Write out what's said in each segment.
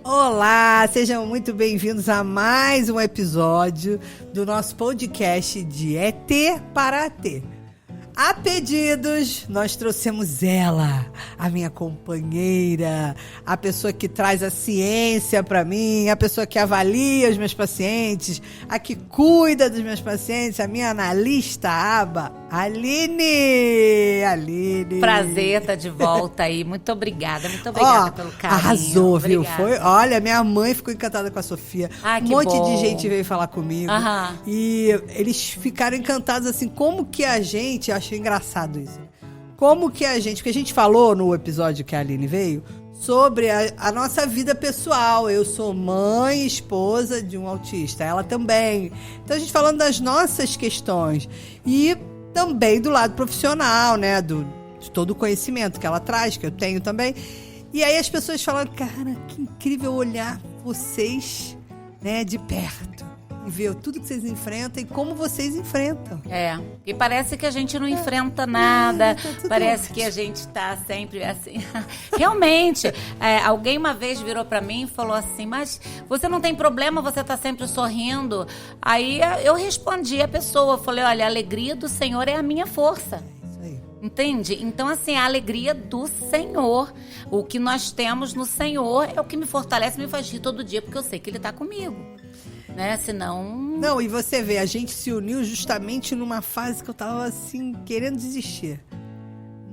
Olá, sejam muito bem-vindos a mais um episódio do nosso podcast de ET para AT. A pedidos, nós trouxemos ela, a minha companheira, a pessoa que traz a ciência para mim, a pessoa que avalia os meus pacientes, a que cuida dos meus pacientes, a minha analista aba, Aline. Aline. Prazer estar de volta aí. Muito obrigada pelo carinho. Arrasou, obrigada. Viu? Foi, olha, minha mãe ficou encantada com a Sofia. Um monte de gente veio falar comigo. E eles ficaram encantados assim, como que a gente, eu achei engraçado isso. Como que a gente, porque a gente falou no episódio que a Aline veio, sobre a nossa vida pessoal. Eu sou mãe e esposa de um autista, ela também. Então a gente falando das nossas questões. E também do lado profissional, né? De todo o conhecimento que ela traz, que eu tenho também. E aí as pessoas falam, cara, que incrível olhar vocês, né, de perto. E ver tudo que vocês enfrentam e como vocês enfrentam. E parece que a gente não enfrenta nada, parece que a gente tá sempre assim. Realmente, alguém uma vez virou pra mim e falou assim, mas você não tem problema, você tá sempre sorrindo. Aí eu respondi a pessoa, falei, olha, a alegria do Senhor é a minha força. Entende? Então, assim, a alegria do Senhor, o que nós temos no Senhor é o que me fortalece, me faz rir todo dia, porque eu sei que Ele tá comigo. Né? Senão... Não, e você vê, a gente se uniu justamente numa fase que eu tava assim, querendo desistir.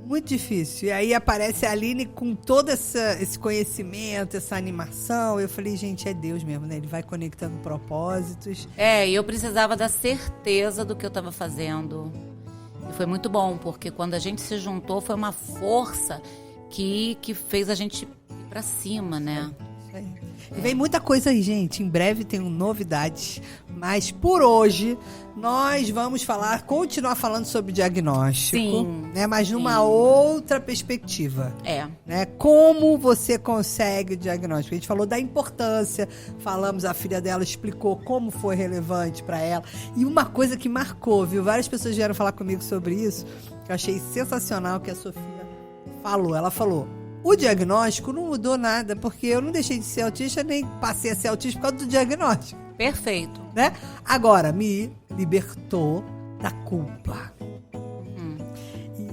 Muito difícil. E aí aparece a Aline com todo esse conhecimento, essa animação. Eu falei, gente, é Deus mesmo, né? Ele vai conectando propósitos. E eu precisava da certeza do que eu tava fazendo. E foi muito bom, porque quando a gente se juntou, foi uma força que fez a gente ir pra cima, né? Isso aí. E vem muita coisa aí, gente. Em breve tem novidades. Mas por hoje, nós vamos continuar falando sobre diagnóstico. Sim. Né? Mas numa outra perspectiva. Né? Como você consegue o diagnóstico? A gente falou da importância. Falamos, a filha dela explicou como foi relevante para ela. E uma coisa que marcou, viu? Várias pessoas vieram falar comigo sobre isso. Que eu achei sensacional que a Sofia falou. Ela falou... O diagnóstico não mudou nada, porque eu não deixei de ser autista, nem passei a ser autista por causa do diagnóstico. Perfeito. Né? Agora, me libertou da culpa.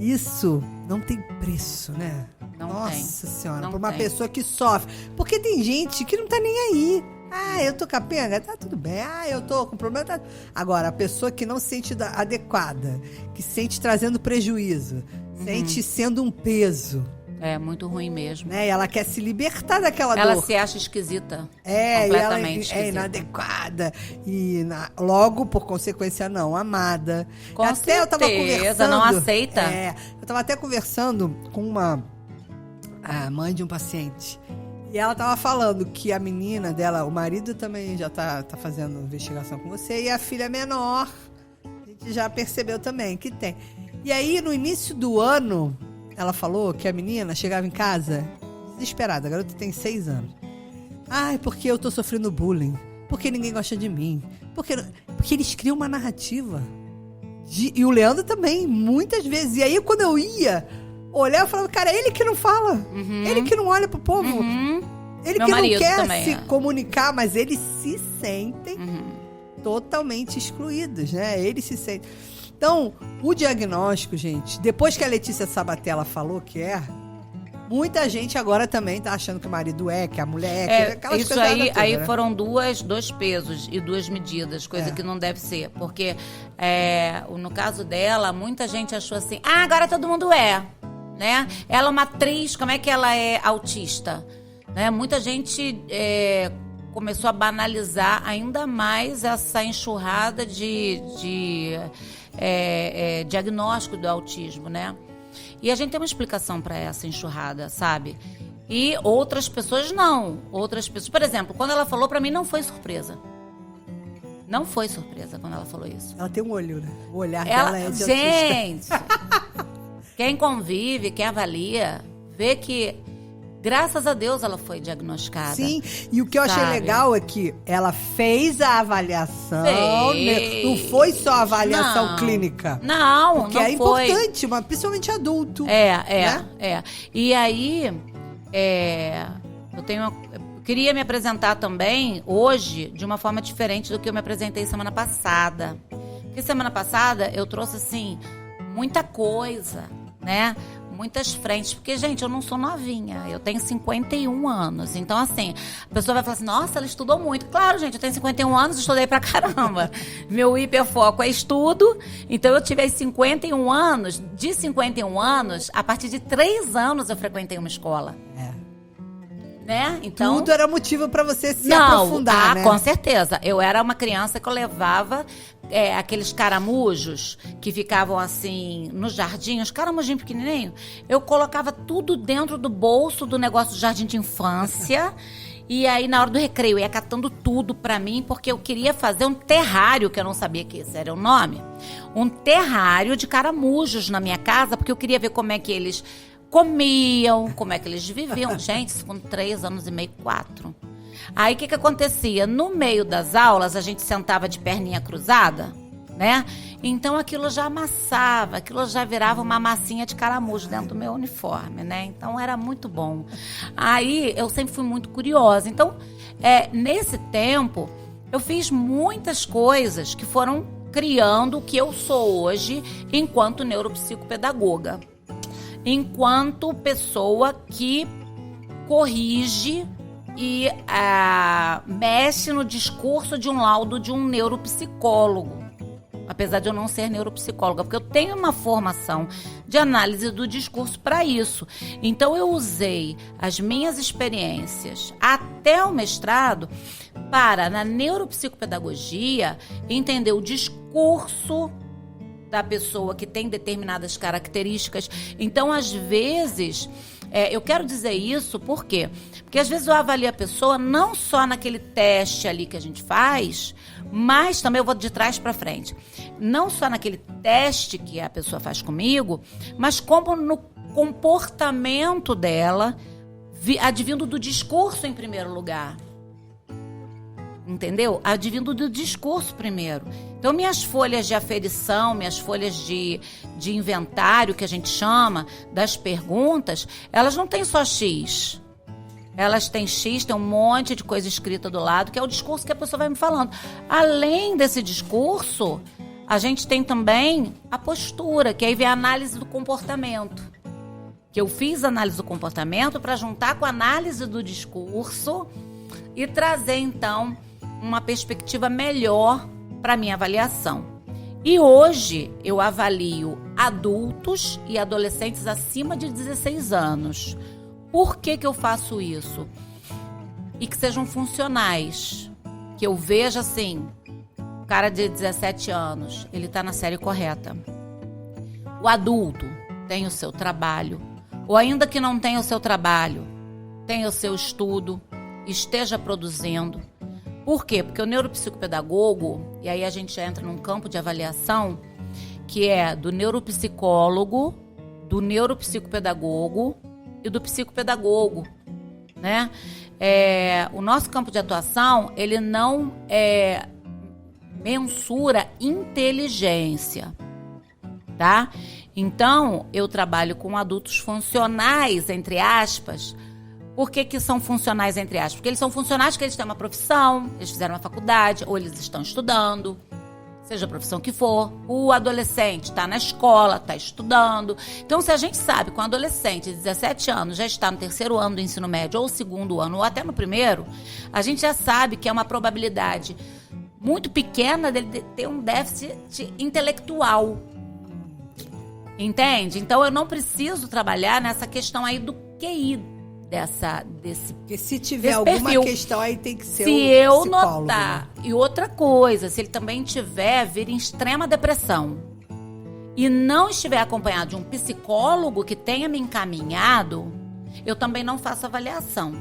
E isso não tem preço, né? Nossa Senhora, para uma pessoa que sofre. Porque tem gente que não tá nem aí. Eu tô capenga, tá tudo bem. Eu tô com problema, tá... Agora, a pessoa que não se sente adequada, que se sente trazendo prejuízo, sente sendo um peso... É muito ruim mesmo. Né? Ela quer se libertar daquela dor. Ela se acha esquisita. Completamente esquisita. É inadequada. E logo, por consequência, não amada. Com certeza, eu tava conversando, não aceita. Eu tava até conversando com a mãe de um paciente. E ela tava falando que a menina dela, o marido também já tá fazendo investigação com você. E a filha menor, a gente já percebeu também que tem. E aí, no início do ano... Ela falou que a menina chegava em casa desesperada. A garota tem 6 anos. Porque eu tô sofrendo bullying. Porque ninguém gosta de mim. Porque eles criam uma narrativa. E o Leandro também, muitas vezes. E aí, quando eu ia olhar, eu falava, cara, ele que não fala. Ele que não olha pro povo. Ele que não quer também, se comunicar, mas eles se sentem totalmente excluídos, né? Eles se sentem... Então, o diagnóstico, gente, depois que a Letícia Sabatella falou que muita gente agora também tá achando que o marido que a mulher aquelas isso aí toda, né? Foram dois pesos e 2 medidas, coisa que não deve ser. Porque, no caso dela, muita gente achou assim, agora todo mundo né? Ela é uma atriz, como é que ela é autista? Né? Muita gente... começou a banalizar ainda mais essa enxurrada de diagnóstico do autismo, né? E a gente tem uma explicação para essa enxurrada, sabe? E outras pessoas não. Outras pessoas, por exemplo, quando ela falou para mim, não foi surpresa. Não foi surpresa quando ela falou isso. Ela tem um olho, né? O olhar dela é de gente, quem convive, quem avalia, vê que graças a Deus ela foi diagnosticada. Sim, e o que eu achei legal é que ela fez a avaliação, né? Não foi só a avaliação clínica. Não, porque não é foi. Importante, principalmente adulto. Né? E aí, eu tenho Queria me apresentar também, hoje, de uma forma diferente do que eu me apresentei semana passada. Porque semana passada eu trouxe, assim, muita coisa, né? Muitas frentes. Porque, gente, eu não sou novinha. Eu tenho 51 anos. Então, assim, a pessoa vai falar assim, nossa, ela estudou muito. Claro, gente, eu tenho 51 anos, estudei pra caramba. Meu hiperfoco é estudo. Então, eu tive 51 anos. De 51 anos, a partir de 3 anos eu frequentei uma escola. Né? Então, tudo era motivo para você se aprofundar, né? Com certeza. Eu era uma criança que eu levava aqueles caramujos que ficavam assim no jardim, os caramujinhos pequenininhos. Eu colocava tudo dentro do bolso do negócio do jardim de infância. E aí, na hora do recreio, eu ia catando tudo pra mim, porque eu queria fazer um terrário, que eu não sabia que esse era o nome. Um terrário de caramujos na minha casa, porque eu queria ver como é que eles comiam, como é que eles viviam. Gente, isso com 3 anos e meio, 4. Aí, o que acontecia? No meio das aulas, a gente sentava de perninha cruzada, né? Então, aquilo já amassava, aquilo já virava uma massinha de caramujo dentro do meu uniforme, né? Então, era muito bom. Aí, eu sempre fui muito curiosa. Então, nesse tempo, eu fiz muitas coisas que foram criando o que eu sou hoje enquanto neuropsicopedagoga. Enquanto pessoa que corrige e mexe no discurso de um laudo de um neuropsicólogo. Apesar de eu não ser neuropsicóloga, porque eu tenho uma formação de análise do discurso para isso. Então, eu usei as minhas experiências até o mestrado para, na neuropsicopedagogia, entender o discurso da pessoa que tem determinadas características. Então, às vezes, eu quero dizer isso por quê? Porque às vezes eu avalio a pessoa não só naquele teste ali que a gente faz, mas também eu vou de trás para frente. Não só naquele teste que a pessoa faz comigo, mas como no comportamento dela, advindo do discurso em primeiro lugar. Entendeu? Advindo do discurso primeiro. Então, minhas folhas de aferição, minhas folhas de inventário, que a gente chama, das perguntas, elas não têm só X. Elas têm X, tem um monte de coisa escrita do lado, que é o discurso que a pessoa vai me falando. Além desse discurso, a gente tem também a postura, que aí vem a análise do comportamento. Que eu fiz análise do comportamento para juntar com a análise do discurso e trazer, então, uma perspectiva melhor para a minha avaliação. E hoje eu avalio adultos e adolescentes acima de 16 anos. Por que eu faço isso? E que sejam funcionais. Que eu veja assim, o cara de 17 anos, ele está na série correta. O adulto tem o seu trabalho, ou ainda que não tenha o seu trabalho, tem o seu estudo, esteja produzindo. Por quê? Porque o neuropsicopedagogo, e aí a gente entra num campo de avaliação, que é do neuropsicólogo, do neuropsicopedagogo e do psicopedagogo, né? O nosso campo de atuação, ele não mensura inteligência, tá? Então, eu trabalho com adultos funcionais, entre aspas. Por que são funcionais, entre aspas? Porque eles são funcionais porque eles têm uma profissão, eles fizeram uma faculdade, ou eles estão estudando, seja a profissão que for. O adolescente está na escola, está estudando. Então, se a gente sabe que um adolescente de 17 anos já está no 3º ano do ensino médio, ou 2º ano, ou até no 1º, a gente já sabe que é uma probabilidade muito pequena dele ter um déficit intelectual. Entende? Então, eu não preciso trabalhar nessa questão aí do QI. Porque se tiver alguma perfil, questão, aí tem que ser se o eu psicólogo, notar, né? E outra coisa, se ele também vir em extrema depressão e não estiver acompanhado de um psicólogo que tenha me encaminhado, eu também não faço avaliação.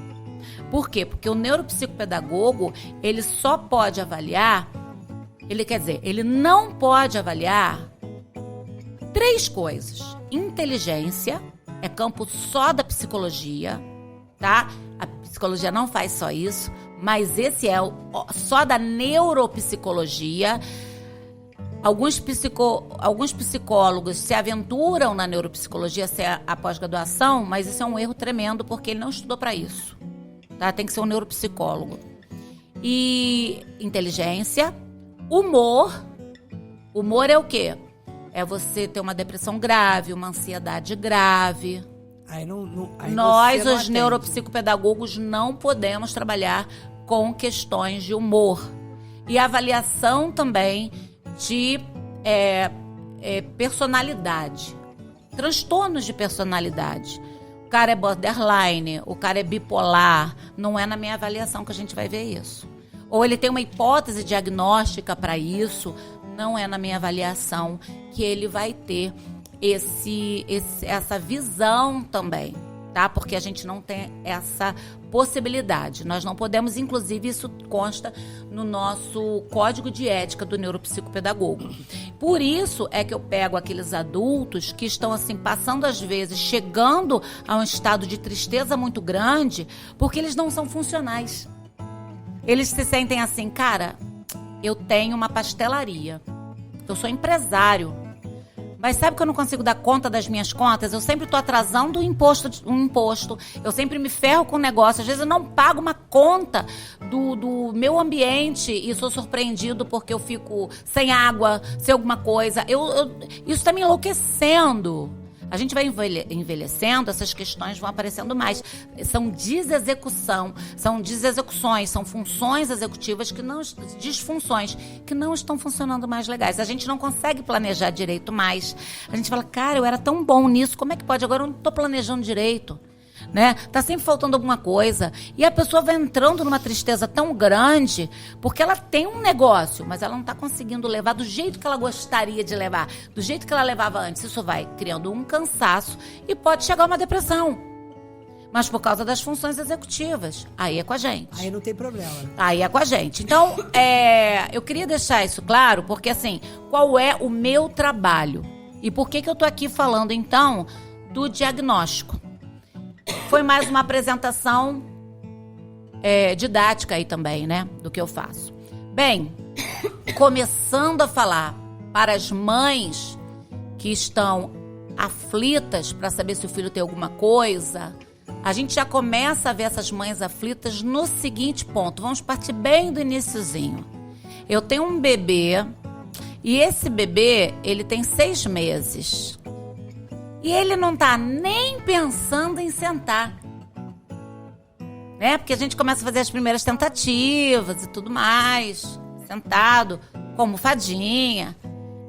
Por quê? Porque o neuropsicopedagogo, ele só pode avaliar, ele não pode avaliar 3 coisas. Inteligência, é campo só da psicologia, tá? A psicologia não faz só isso, mas esse é só da neuropsicologia. Alguns psicólogos se aventuram na neuropsicologia, se é a pós-graduação, mas isso é um erro tremendo, porque ele não estudou para isso. tá? Tem que ser um neuropsicólogo. E inteligência, humor. Humor é o quê? É você ter uma depressão grave, uma ansiedade grave. Aí Nós, os neuropsicopedagogos, não podemos trabalhar com questões de humor. E avaliação também de personalidade. Transtornos de personalidade. O cara é borderline, o cara é bipolar. Não é na minha avaliação que a gente vai ver isso. Ou ele tem uma hipótese diagnóstica para isso. Não é na minha avaliação que ele vai ter essa visão também, tá? Porque a gente não tem essa possibilidade. Nós não podemos, inclusive, isso consta no nosso código de ética do neuropsicopedagogo. Por isso é que eu pego aqueles adultos que estão assim, passando às vezes, chegando a um estado de tristeza muito grande, porque eles não são funcionais. Eles se sentem assim, cara, eu tenho uma pastelaria, eu sou empresário, mas sabe que eu não consigo dar conta das minhas contas? Eu sempre estou atrasando um imposto, eu sempre me ferro com o negócio, às vezes eu não pago uma conta do meu ambiente e sou surpreendido porque eu fico sem água, sem alguma coisa. Isso está me enlouquecendo. A gente vai envelhecendo, essas questões vão aparecendo mais. São desexecuções, são funções executivas disfunções que não estão funcionando mais legais. A gente não consegue planejar direito mais. A gente fala, cara, eu era tão bom nisso, como é que pode? Agora eu não estou planejando direito. Né? Tá sempre faltando alguma coisa. E a pessoa vai entrando numa tristeza tão grande porque ela tem um negócio, mas ela não está conseguindo levar do jeito que ela gostaria de levar, do jeito que ela levava antes. Isso vai criando um cansaço e pode chegar a uma depressão. Mas por causa das funções executivas. Aí é com a gente. Aí não tem problema. Aí é com a gente. Então, eu queria deixar isso claro, porque assim, qual é o meu trabalho? E por que eu tô aqui falando, então, do diagnóstico? Foi mais uma apresentação didática aí também, né? Do que eu faço. Bem, começando a falar para as mães que estão aflitas para saber se o filho tem alguma coisa, a gente já começa a ver essas mães aflitas no seguinte ponto. Vamos partir bem do iniciozinho. Eu tenho um bebê e esse bebê, ele tem 6 meses. E ele não tá nem pensando em sentar. Né? Porque a gente começa a fazer as primeiras tentativas e tudo mais. Sentado, com almofadinha.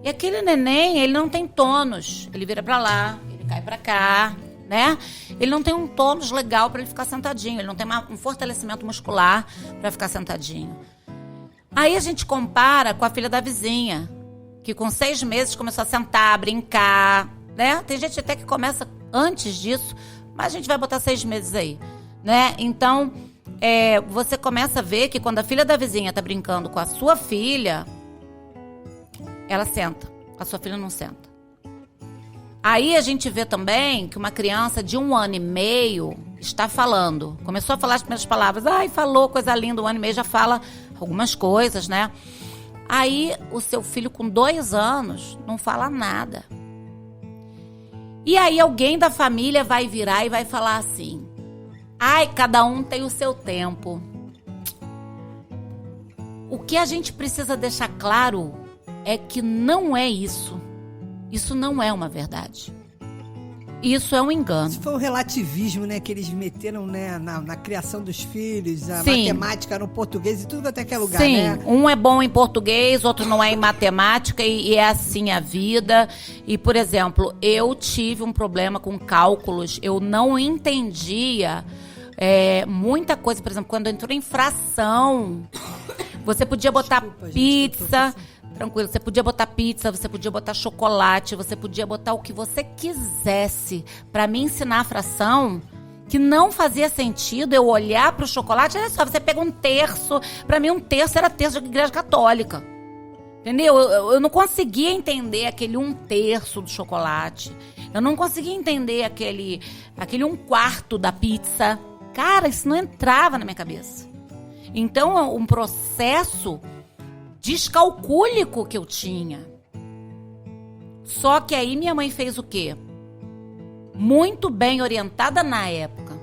E aquele neném, ele não tem tônus. Ele vira pra lá, ele cai pra cá, né? Ele não tem um tônus legal pra ele ficar sentadinho. Ele não tem um fortalecimento muscular pra ficar sentadinho. Aí a gente compara com a filha da vizinha, que com 6 meses começou a sentar, a brincar, né? Tem gente até que começa antes disso, mas a gente vai botar 6 meses aí, né? Então, você começa a ver que quando a filha da vizinha tá brincando com a sua filha, ela senta, a sua filha não senta. Aí a gente vê também que uma criança de 1 ano e meio está falando, começou a falar as primeiras palavras, falou, coisa linda, 1 ano e meio já fala algumas coisas, né? Aí o seu filho com 2 anos não fala nada. E aí alguém da família vai virar e vai falar assim, cada um tem o seu tempo. O que a gente precisa deixar claro é que não é isso. Isso não é uma verdade. Isso é um engano. Isso foi o relativismo, né, que eles meteram, né, na criação dos filhos, a Sim. matemática no português e tudo até que é lugar, Sim, né? Um é bom em português, outro não é em matemática e é assim a vida. E, por exemplo, eu tive um problema com cálculos, eu não entendia muita coisa. Por exemplo, quando entrou em fração, você podia botar pizza... Tranquilo, você podia botar pizza, você podia botar chocolate, você podia botar o que você quisesse para me ensinar a fração, que não fazia sentido eu olhar para o chocolate. Olha só, você pega 1/3, para mim 1/3 era terço de igreja católica. Entendeu? Eu não conseguia entender aquele 1/3 do chocolate. Eu não conseguia entender aquele 1/4 da pizza. Cara, isso não entrava na minha cabeça. Então, um processo descalcúlico que eu tinha. Só que aí minha mãe fez o quê? Muito bem orientada na época.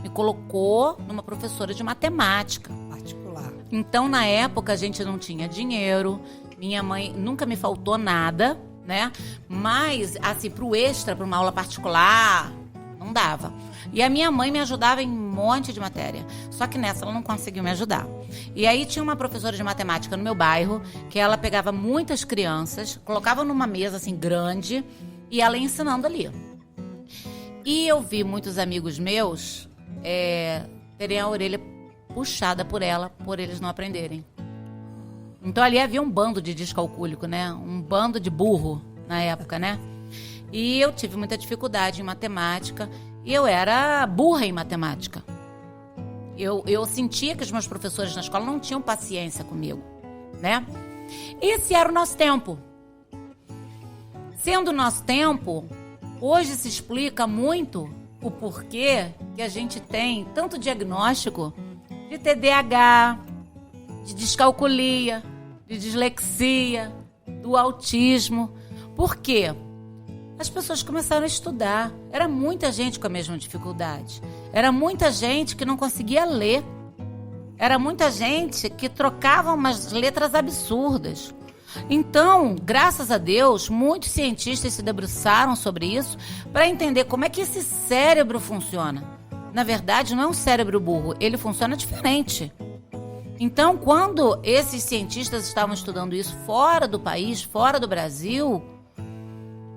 me colocou numa professora de matemática. Particular. Então, na época, a gente não tinha dinheiro. Minha mãe nunca me faltou nada, né? Mas, assim, pro extra, para uma aula particular, não dava. E a minha mãe me ajudava em um monte de matéria. Só que nessa ela não conseguiu me ajudar. E aí tinha uma professora de matemática no meu bairro, que ela pegava muitas crianças, colocava numa mesa, assim, grande, e ela ia ensinando ali. E eu vi muitos amigos meus terem a orelha puxada por ela, por eles não aprenderem. Então ali havia um bando de descalcúlico, né? Um bando de burro na época, né? E eu tive muita dificuldade em matemática e eu era burra em matemática. Eu sentia que os meus professores na escola não tinham paciência comigo, né? Esse era o nosso tempo. Sendo o nosso tempo, hoje se explica muito o porquê que a gente tem tanto diagnóstico de TDAH, de descalculia, de dislexia, do autismo. Por quê? As pessoas começaram a estudar. Era muita gente com a mesma dificuldade. Era muita gente que não conseguia ler. Era muita gente que trocava umas letras absurdas. Então, graças a Deus, muitos cientistas se debruçaram sobre isso para entender como é que esse cérebro funciona. Na verdade, não é um cérebro burro, ele funciona diferente. Então, quando esses cientistas estavam estudando isso fora do país, fora do Brasil,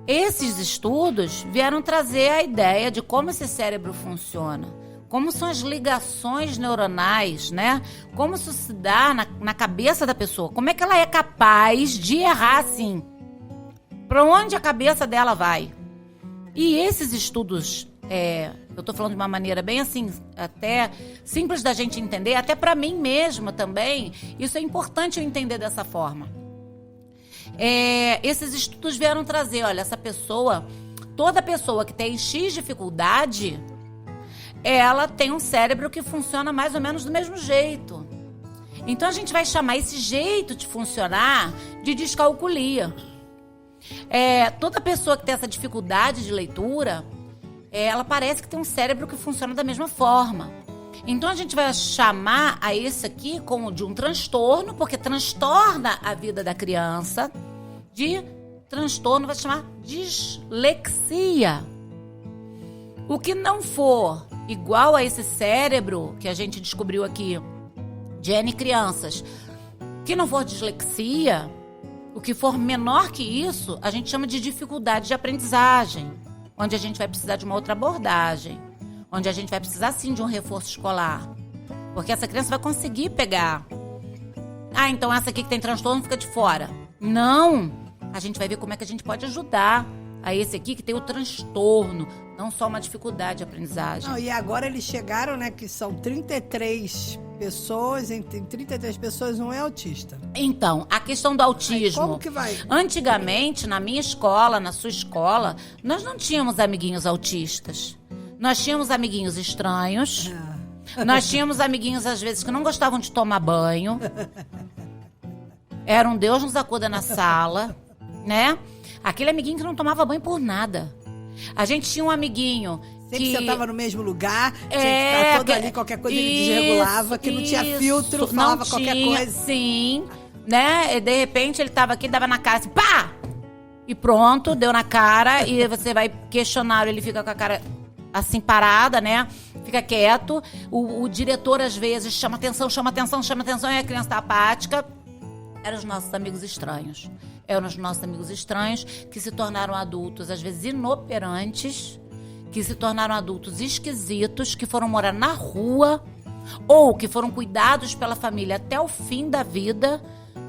esses estudos vieram trazer a ideia de como esse cérebro funciona, como são as ligações neuronais, né? Como isso se dá na cabeça da pessoa, como é que ela é capaz de errar assim, para onde a cabeça dela vai. E esses estudos, eu estou falando de uma maneira bem assim, até simples da gente entender, até para mim mesma também, isso é importante eu entender dessa forma. Esses estudos vieram trazer, olha, essa pessoa, toda pessoa que tem X dificuldade, ela tem um cérebro que funciona mais ou menos do mesmo jeito. Então a gente vai chamar esse jeito de funcionar de descalculia. Toda pessoa que tem essa dificuldade de leitura, ela parece que tem um cérebro que funciona da mesma forma. Então a gente vai chamar a esse aqui como de um transtorno, porque transtorna a vida da criança. De transtorno vai chamar dislexia. O que não for igual a esse cérebro que a gente descobriu aqui de N crianças, que não for dislexia, o que for menor que isso, a gente chama de dificuldade de aprendizagem, onde a gente vai precisar de uma outra abordagem, onde a gente vai precisar sim de um reforço escolar, porque essa criança vai conseguir pegar. Então essa aqui que tem transtorno fica de fora. Não, a gente vai ver como é que a gente pode ajudar a esse aqui que tem o transtorno, não só uma dificuldade de aprendizagem. Não, e agora eles chegaram, né, que são 33 pessoas, em 33 pessoas um é autista. Então, a questão do autismo. Como que vai? Antigamente, na minha escola, na sua escola, nós não tínhamos amiguinhos autistas. Nós tínhamos amiguinhos estranhos. Nós tínhamos amiguinhos, às vezes, que não gostavam de tomar banho. Era um Deus nos acuda na sala, né? Aquele amiguinho que não tomava banho por nada. A gente tinha um amiguinho Sempre que sentava no mesmo lugar, tinha que estar todo ali, qualquer coisa ele desregulava, que não tinha filtro, falava qualquer coisa. Sim, né? E de repente ele tava aqui, dava na cara assim, pá! E pronto, deu na cara, e você vai questionar, ele fica com a cara assim parada, né? Fica quieto. O diretor, às vezes, chama atenção, e a criança tá apática. Eram os nossos amigos estranhos. Eram os nossos amigos estranhos que se tornaram adultos, às vezes, inoperantes, que se tornaram adultos esquisitos, que foram morar na rua ou que foram cuidados pela família até o fim da vida,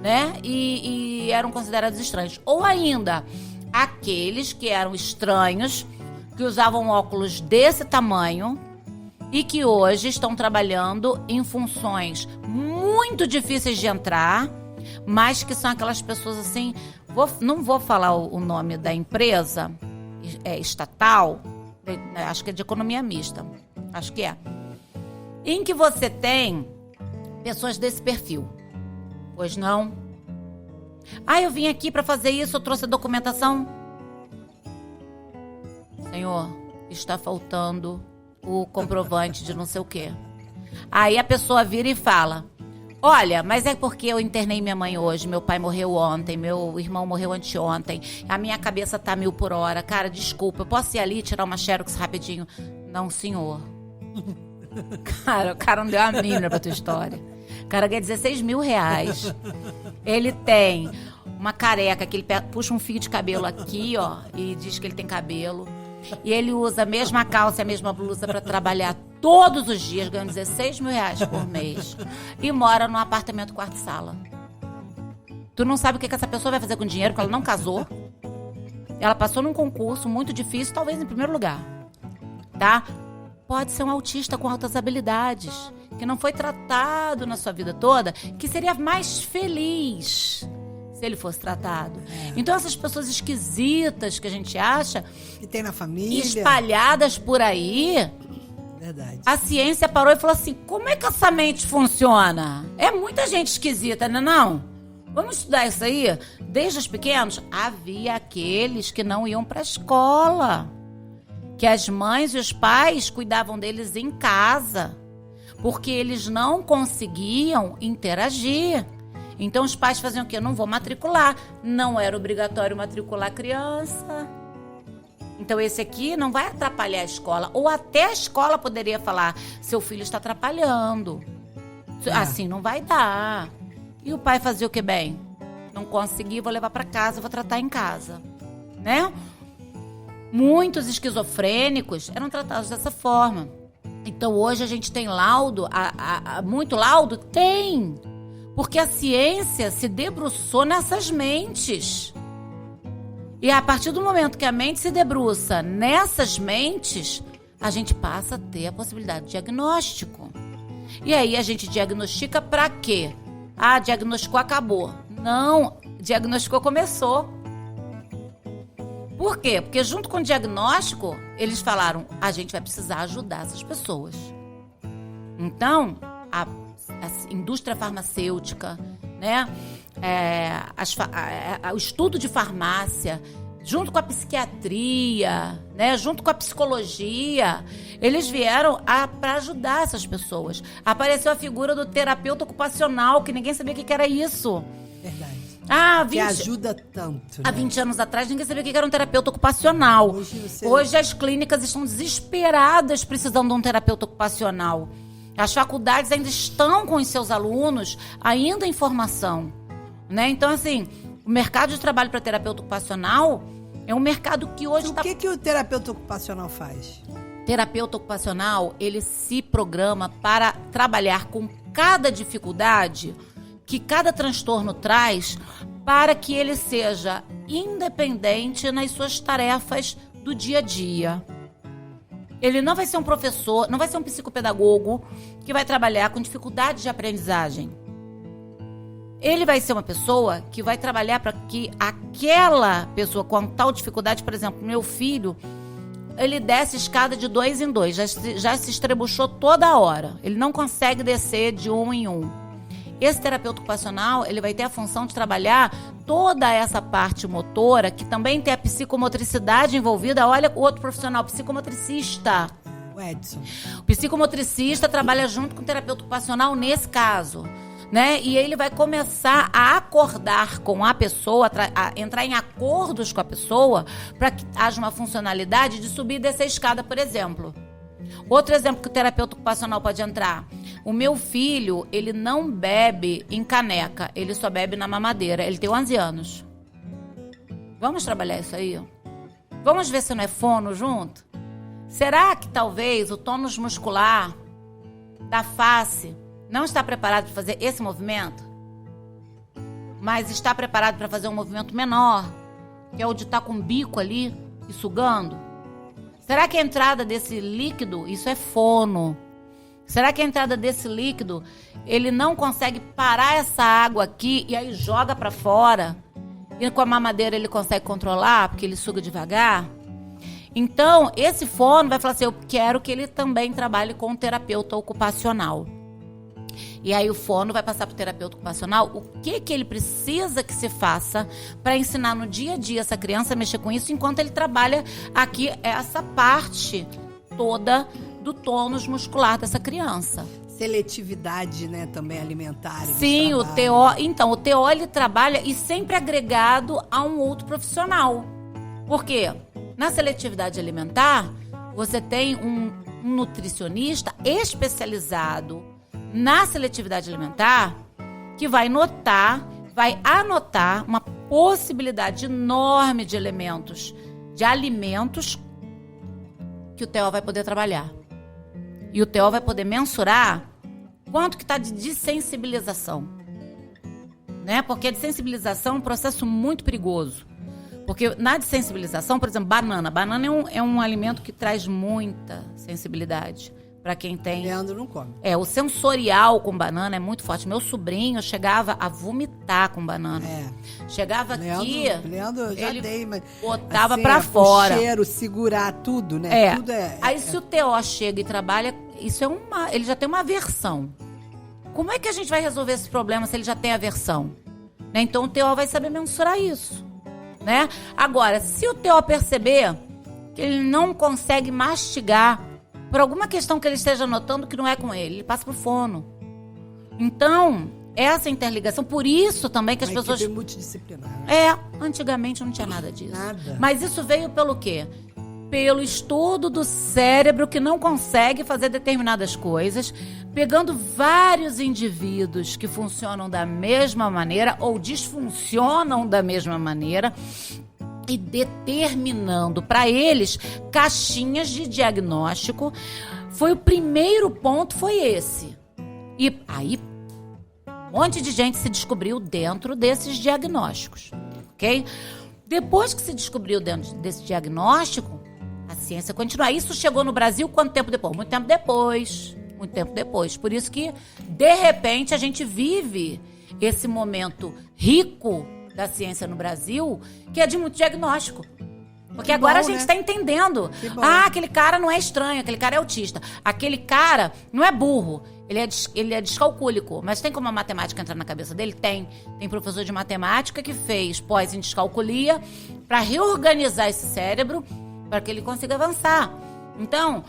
né? E eram considerados estranhos. Ou ainda, aqueles que eram estranhos, que usavam óculos desse tamanho e que hoje estão trabalhando em funções muito difíceis de entrar, mas que são aquelas pessoas assim, não vou falar o nome da empresa estatal, acho que é de economia mista, acho que é, em que você tem pessoas desse perfil. Pois não? Eu vim aqui para fazer isso, eu trouxe a documentação. Senhor, está faltando o comprovante de não sei o quê. Aí a pessoa vira e fala: olha, mas é porque eu internei minha mãe hoje, meu pai morreu ontem, meu irmão morreu anteontem, a minha cabeça tá 1000 por hora. Cara, desculpa, eu posso ir ali tirar uma xerox rapidinho? Não, senhor. Cara, o cara não deu a mínima pra tua história. O cara ganha 16 mil reais. Ele tem uma careca que ele puxa um fio de cabelo aqui, ó, e diz que ele tem cabelo. E ele usa a mesma calça e a mesma blusa pra trabalhar todos os dias, ganhando 16 mil reais por mês. E mora num apartamento quarto-sala. Tu não sabe o que essa pessoa vai fazer com dinheiro, porque ela não casou. Ela passou num concurso muito difícil, talvez em primeiro lugar. Tá? Pode ser um autista com altas habilidades, que não foi tratado na sua vida toda, que seria mais feliz se ele fosse tratado. Então essas pessoas esquisitas que a gente acha, que tem na família, espalhadas por aí, verdade. A ciência parou e falou assim: como é que essa mente funciona? É muita gente esquisita, né, não? Vamos estudar isso aí? Desde os pequenos, havia aqueles que não iam para a escola, que as mães e os pais cuidavam deles em casa, porque eles não conseguiam interagir. Então os pais faziam o quê? Não vou matricular. Não era obrigatório matricular a criança. Então esse aqui não vai atrapalhar a escola. Ou até a escola poderia falar: seu filho está atrapalhando. Assim não vai dar. E o pai fazia o que bem? Não consegui, vou levar para casa, vou tratar em casa. Né? Muitos esquizofrênicos eram tratados dessa forma. Então hoje a gente tem laudo, muito laudo? Tem! Porque a ciência se debruçou nessas mentes. E a partir do momento que a mente se debruça nessas mentes, a gente passa a ter a possibilidade de diagnóstico. E aí a gente diagnostica para quê? Ah, diagnosticou, acabou. Não, diagnosticou, começou. Por quê? Porque junto com o diagnóstico, eles falaram: a gente vai precisar ajudar essas pessoas. Então, a indústria farmacêutica, né? O estudo de farmácia, junto com a psiquiatria, né? Junto com a psicologia, eles vieram para ajudar essas pessoas. Apareceu a figura do terapeuta ocupacional, que ninguém sabia o que era isso. Verdade. Que ajuda tanto. Né? Há 20 anos atrás, ninguém sabia o que era um terapeuta ocupacional. Hoje as clínicas estão desesperadas precisando de um terapeuta ocupacional. As faculdades ainda estão com os seus alunos ainda em formação. Né? Então, assim, o mercado de trabalho para terapeuta ocupacional é um mercado que hoje está... O que o terapeuta ocupacional faz? Terapeuta ocupacional, ele se programa para trabalhar com cada dificuldade que cada transtorno traz, para que ele seja independente nas suas tarefas do dia a dia. Ele não vai ser um professor, não vai ser um psicopedagogo que vai trabalhar com dificuldades de aprendizagem. Ele vai ser uma pessoa que vai trabalhar para que aquela pessoa com tal dificuldade, por exemplo, meu filho, ele desce escada de 2 em 2, já se estrebuchou toda hora. Ele não consegue descer de 1 em 1. Esse terapeuta ocupacional, ele vai ter a função de trabalhar toda essa parte motora, que também tem a psicomotricidade envolvida. Olha o outro profissional, psicomotricista. O Edson. O psicomotricista trabalha junto com o terapeuta ocupacional nesse caso. Né? E ele vai começar a acordar com a pessoa, a entrar em acordos com a pessoa, para que haja uma funcionalidade de subir e descer a escada, por exemplo. Outro exemplo que o terapeuta ocupacional pode entrar: o meu filho, ele não bebe em caneca, ele só bebe na mamadeira, ele tem 11 anos. Vamos trabalhar isso aí? Vamos ver se não é fono junto? Será que talvez o tônus muscular da face não está preparado para fazer esse movimento, mas está preparado para fazer um movimento menor, que é o de estar com o bico ali e sugando? Será que a entrada desse líquido, isso é fono, será que a entrada desse líquido, ele não consegue parar essa água aqui e aí joga para fora? E com a mamadeira ele consegue controlar, porque ele suga devagar? Então, esse fono vai falar assim: eu quero que ele também trabalhe com um terapeuta ocupacional. E aí o fono vai passar para o terapeuta ocupacional o que ele precisa que se faça para ensinar no dia a dia essa criança a mexer com isso, enquanto ele trabalha aqui essa parte toda do tônus muscular dessa criança. Seletividade, né, também alimentar. Sim, o TO... Então, o TO, ele trabalha e sempre agregado a um outro profissional. Por quê? Na seletividade alimentar, você tem um nutricionista especializado na seletividade alimentar que vai anotar uma possibilidade enorme de alimentos que o TO vai poder trabalhar. E o TO vai poder mensurar quanto que está de dessensibilização. Né? Porque a dessensibilização é um processo muito perigoso. Porque na dessensibilização, por exemplo, banana. Banana é um alimento que traz muita sensibilidade para quem tem... Leandro não come. O sensorial com banana é muito forte. Meu sobrinho chegava a vomitar com banana. Chegava aqui... Leandro, eu já dei, mas... Botava assim, pra fora. O cheiro, segurar tudo, né? Tudo Aí se o TO chega e trabalha, ele já tem uma aversão. Como é que a gente vai resolver esse problema se ele já tem aversão? Né? Então o TO vai saber mensurar isso. Né? Agora, se o TO perceber que ele não consegue mastigar por alguma questão que ele esteja notando que não é com ele passa pro fono. Então, essa interligação, por isso também que as pessoas... Equipe multidisciplinar. Antigamente não tinha nada disso. Nada. Mas isso veio pelo quê? Pelo estudo do cérebro que não consegue fazer determinadas coisas, pegando vários indivíduos que funcionam da mesma maneira ou disfuncionam da mesma maneira e determinando para eles caixinhas de diagnóstico. O primeiro ponto foi esse. E aí um monte de gente se descobriu dentro desses diagnósticos, ok? Depois que se descobriu dentro desse diagnóstico, a ciência continua. Isso chegou no Brasil quanto tempo depois? Muito tempo depois. Muito tempo depois. Por isso que, de repente, a gente vive esse momento rico da ciência no Brasil, que é de muito diagnóstico. Porque agora a gente está entendendo. Aquele cara não é estranho, aquele cara é autista. Aquele cara não é burro, ele é descalcúlico. Mas tem como a matemática entrar na cabeça dele? Tem. Tem professor de matemática que fez pós em descalculia para reorganizar esse cérebro para que ele consiga avançar. Então,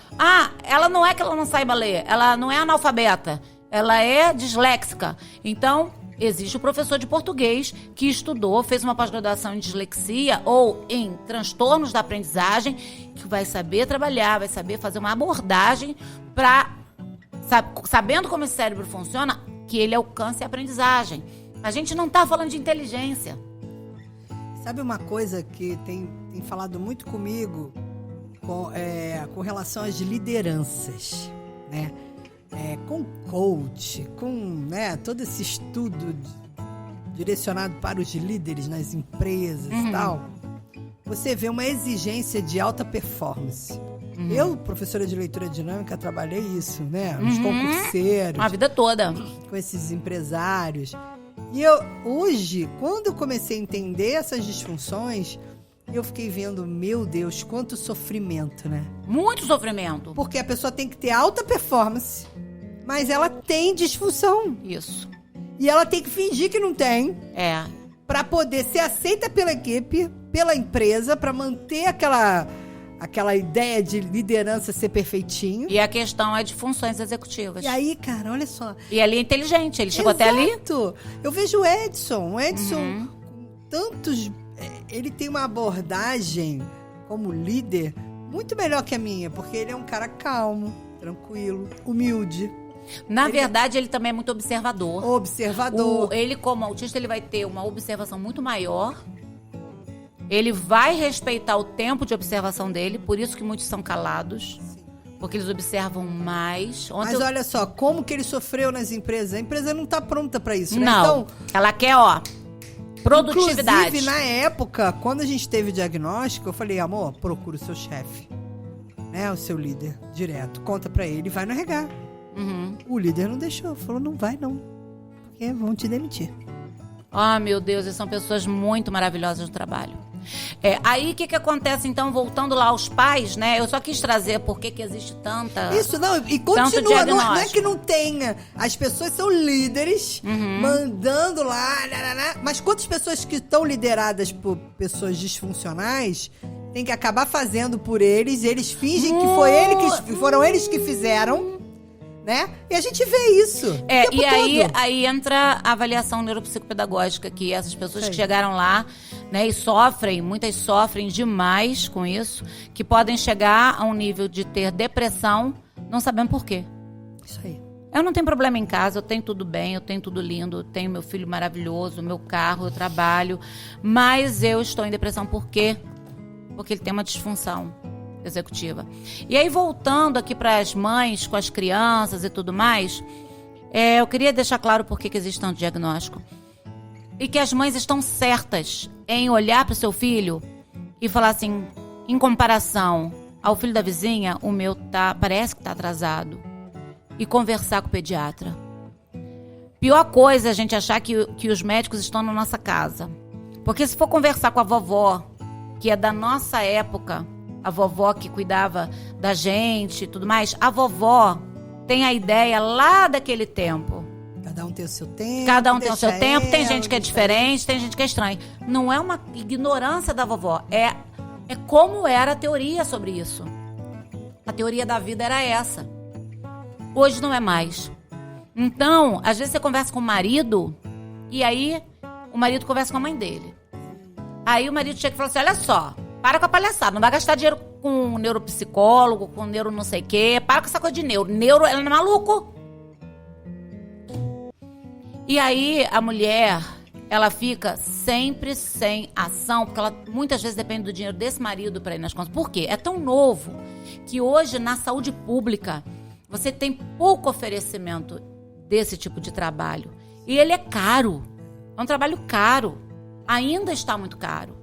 ela não é que ela não saiba ler, ela não é analfabeta, ela é disléxica. Então, existe o professor de português que estudou, fez uma pós-graduação em dislexia ou em transtornos da aprendizagem, que vai saber trabalhar, vai saber fazer uma abordagem para, sabendo como esse cérebro funciona, que ele alcance a aprendizagem. A gente não está falando de inteligência. Sabe uma coisa que tem falado muito comigo com relação às lideranças, né? Com coach, com todo esse estudo direcionado para os líderes nas empresas e tal, você vê uma exigência de alta performance. Eu, professora de leitura dinâmica, trabalhei isso, né? Nos concurseiros. A vida toda. Com esses empresários. E hoje, quando eu comecei a entender essas disfunções, eu fiquei vendo, meu Deus, quanto sofrimento, né? Muito sofrimento. Porque a pessoa tem que ter alta performance, mas ela tem disfunção. Isso. E ela tem que fingir que não tem. Pra poder ser aceita pela equipe, pela empresa, pra manter aquela ideia de liderança ser perfeitinho. E a questão é de funções executivas. E aí, cara, olha só. E ele é inteligente, ele chegou até ali. Eu vejo o Edson. Com tantos... Ele tem uma abordagem como líder muito melhor que a minha, porque ele é um cara calmo, tranquilo, humilde. Na verdade, ele também é muito observador. Ele, como autista, ele vai ter uma observação muito maior. Ele vai respeitar o tempo de observação dele, por isso que muitos são calados. Sim. Porque eles observam mais. Olha só, como que ele sofreu nas empresas. A empresa não está pronta para isso, né? Não, então, ela quer, produtividade. Inclusive, na época, quando a gente teve o diagnóstico, eu falei, amor, procura o seu chefe, né? O seu líder, direto. Conta pra ele, vai no RH. O líder não deixou, falou, não vai não, porque vão te demitir. Meu Deus, e são pessoas muito maravilhosas no trabalho. Aí o que acontece então, voltando lá aos pais, né? Eu só quis trazer por que existe tanta... Isso, não, e continua, não é que não tenha. As pessoas são líderes, mandando lá, mas quantas pessoas que estão lideradas por pessoas disfuncionais tem que acabar fazendo por eles. Eles fingem que foram eles que fizeram, né? E a gente vê isso. E aí entra a avaliação neuropsicopedagógica, que essas pessoas que chegaram lá, né, e muitas sofrem demais com isso, que podem chegar a um nível de ter depressão, não sabendo por quê. Isso aí. Eu não tenho problema em casa, eu tenho tudo bem, eu tenho tudo lindo, eu tenho meu filho maravilhoso, meu carro, eu trabalho, mas eu estou em depressão por quê? Porque ele tem uma disfunção executiva. E aí, voltando aqui para as mães com as crianças e tudo mais, eu queria deixar claro por que existe tanto diagnóstico. E que as mães estão certas em olhar para o seu filho e falar assim, em comparação ao filho da vizinha, o meu parece que está atrasado. E conversar com o pediatra. Pior coisa é a gente achar que os médicos estão na nossa casa. Porque se for conversar com a vovó, que é da nossa época, a vovó que cuidava da gente e tudo mais, a vovó tem a ideia lá daquele tempo. Cada um tem o seu tempo. Cada um tem o seu tempo, tem gente que é diferente, tem gente que é estranha. Não é uma ignorância da vovó, é como era a teoria sobre isso. A teoria da vida era essa. Hoje não é mais. Então, às vezes você conversa com o marido e aí o marido conversa com a mãe dele. Aí o marido chega e fala assim, olha só, para com a palhaçada, não vai gastar dinheiro com um neuropsicólogo, com um neuro não sei o quê, para com essa coisa de neuro. Neuro, ela não é maluco. E aí a mulher, ela fica sempre sem ação, porque ela muitas vezes depende do dinheiro desse marido para ir nas contas. Por quê? É tão novo que hoje na saúde pública você tem pouco oferecimento desse tipo de trabalho. E ele é caro. É um trabalho caro. Ainda está muito caro.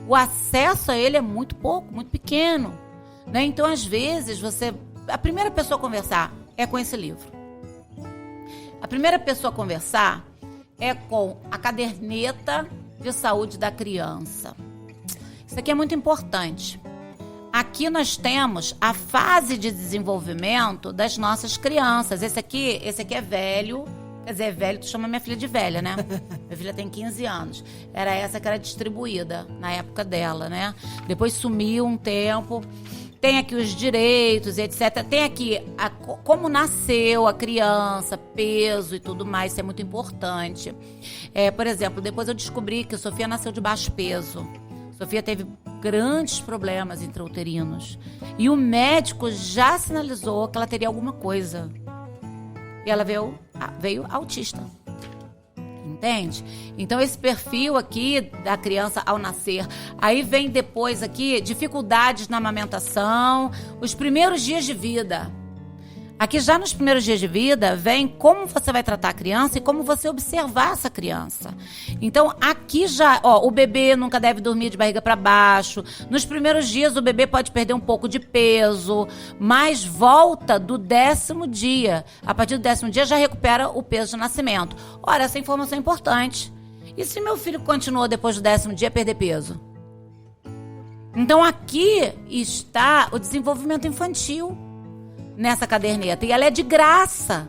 O acesso a ele é muito pouco, muito pequeno. Né? Então, às vezes, a primeira pessoa a conversar é com esse livro. A primeira pessoa a conversar é com a caderneta de saúde da criança. Isso aqui é muito importante. Aqui nós temos a fase de desenvolvimento das nossas crianças. Esse aqui é velho. Quer dizer, velho, tu chama minha filha de velha, né? Minha filha tem 15 anos. Era essa que era distribuída na época dela, né? Depois sumiu um tempo. Tem aqui os direitos, etc. Tem aqui como nasceu a criança, peso e tudo mais. Isso é muito importante. Por exemplo, depois eu descobri que a Sofia nasceu de baixo peso. Sofia teve grandes problemas intrauterinos. E o médico já sinalizou que ela teria alguma coisa. E ela veio autista. Entende? Então, esse perfil aqui da criança ao nascer. Aí vem depois aqui dificuldades na amamentação, os primeiros dias de vida. Aqui já nos primeiros dias de vida vem como você vai tratar a criança e como você observar essa criança. Então aqui já, o bebê nunca deve dormir de barriga para baixo. Nos primeiros dias o bebê pode perder um pouco de peso, mas volta do 10º dia. A partir do 10º dia já recupera o peso de nascimento. Ora, essa informação é importante. E se meu filho continua depois do 10º dia a perder peso? Então aqui está o desenvolvimento infantil. Nessa caderneta, e ela é de graça,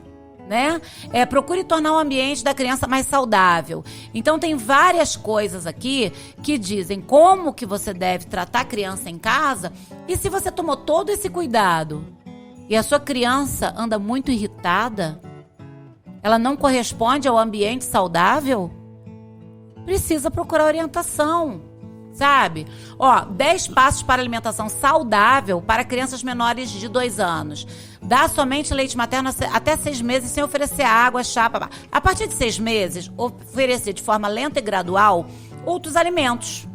né? Procure tornar o ambiente da criança mais saudável. Então tem várias coisas aqui que dizem como que você deve tratar a criança em casa, e se você tomou todo esse cuidado e a sua criança anda muito irritada, ela não corresponde ao ambiente saudável, precisa procurar orientação. Sabe? 10 passos para alimentação saudável para crianças menores de 2 anos. Dá somente leite materno até 6 meses sem oferecer água, chá, papá. A partir de 6 meses, oferecer de forma lenta e gradual outros alimentos.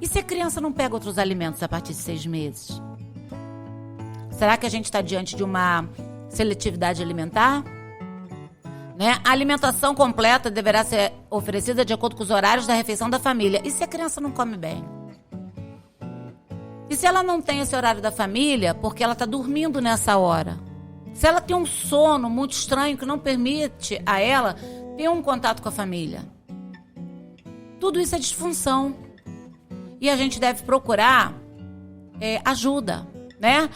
E se a criança não pega outros alimentos a partir de 6 meses? Será que a gente está diante de uma seletividade alimentar? Né? A alimentação completa deverá ser oferecida de acordo com os horários da refeição da família. E se a criança não come bem? E se ela não tem esse horário da família porque ela está dormindo nessa hora? Se ela tem um sono muito estranho que não permite a ela ter um contato com a família? Tudo isso é disfunção. E a gente deve procurar ajuda, né?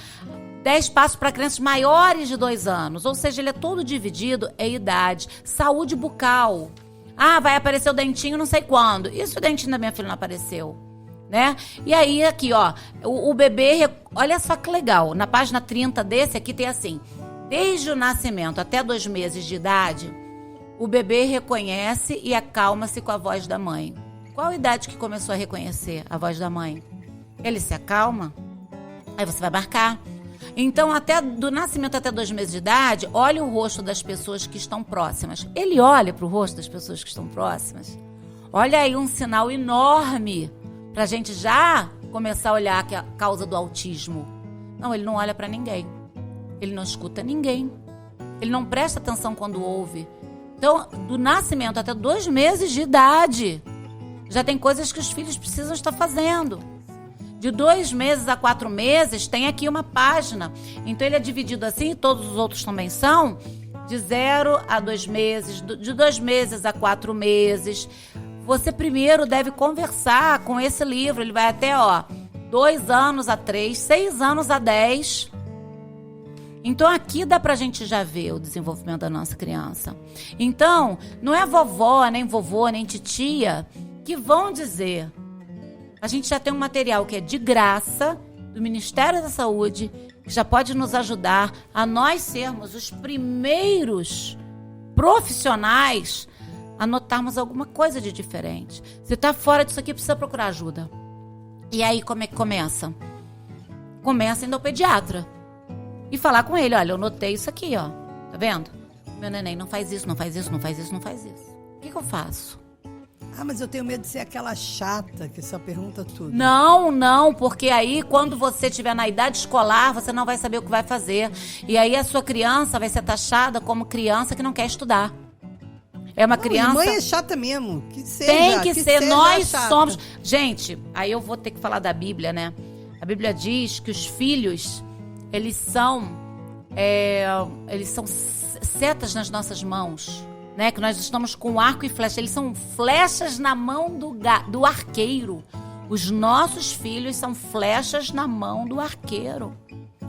10 passos para crianças maiores de 2 anos. Ou seja, ele é todo dividido em idade. Saúde bucal. Vai aparecer o dentinho não sei quando. E se o dentinho da minha filha não apareceu? né? E aí, aqui, ó, o bebê, olha só que legal, na página 30 desse aqui tem assim, desde o nascimento até 2 meses de idade, o bebê reconhece e acalma-se com a voz da mãe. Qual a idade que começou a reconhecer a voz da mãe? Ele se acalma, aí você vai marcar. Então, do nascimento até 2 meses de idade, olha o rosto das pessoas que estão próximas. Ele olha para o rosto das pessoas que estão próximas. Olha aí um sinal enorme para a gente já começar a olhar que é a causa do autismo. Não, ele não olha para ninguém. Ele não escuta ninguém. Ele não presta atenção quando ouve. Então, do nascimento até 2 meses de idade, já tem coisas que os filhos precisam estar fazendo. De 2 meses a 4 meses, tem aqui uma página. Então, ele é dividido assim, todos os outros também são, de 0 a 2 meses, de 2 meses a 4 meses. Você primeiro deve conversar com esse livro. Ele vai até, 2 anos a 3, 6 anos a 10. Então, aqui dá pra gente já ver o desenvolvimento da nossa criança. Então, não é vovó, nem vovô, nem titia que vão dizer. A gente já tem um material que é de graça, do Ministério da Saúde, que já pode nos ajudar a nós sermos os primeiros profissionais a notarmos alguma coisa de diferente. Se está fora disso aqui, precisa procurar ajuda. E aí, como é que começa? Começa indo ao pediatra. E falar com ele, olha, eu notei isso aqui, ó. Tá vendo? Meu neném, não faz isso, não faz isso, não faz isso, não faz isso. O que eu faço? Mas eu tenho medo de ser aquela chata que só pergunta tudo. Não, porque aí quando você estiver na idade escolar, você não vai saber o que vai fazer. E aí a sua criança vai ser taxada como criança que não quer estudar. É uma criança... Mãe é chata mesmo. Que seja, tem que ser, nós chata. somos... Gente, aí eu vou ter que falar da Bíblia, né? A Bíblia diz que os filhos, eles são setas nas nossas mãos. Né, que nós estamos com arco e flecha. Eles são flechas na mão do arqueiro. Os nossos filhos são flechas na mão do arqueiro.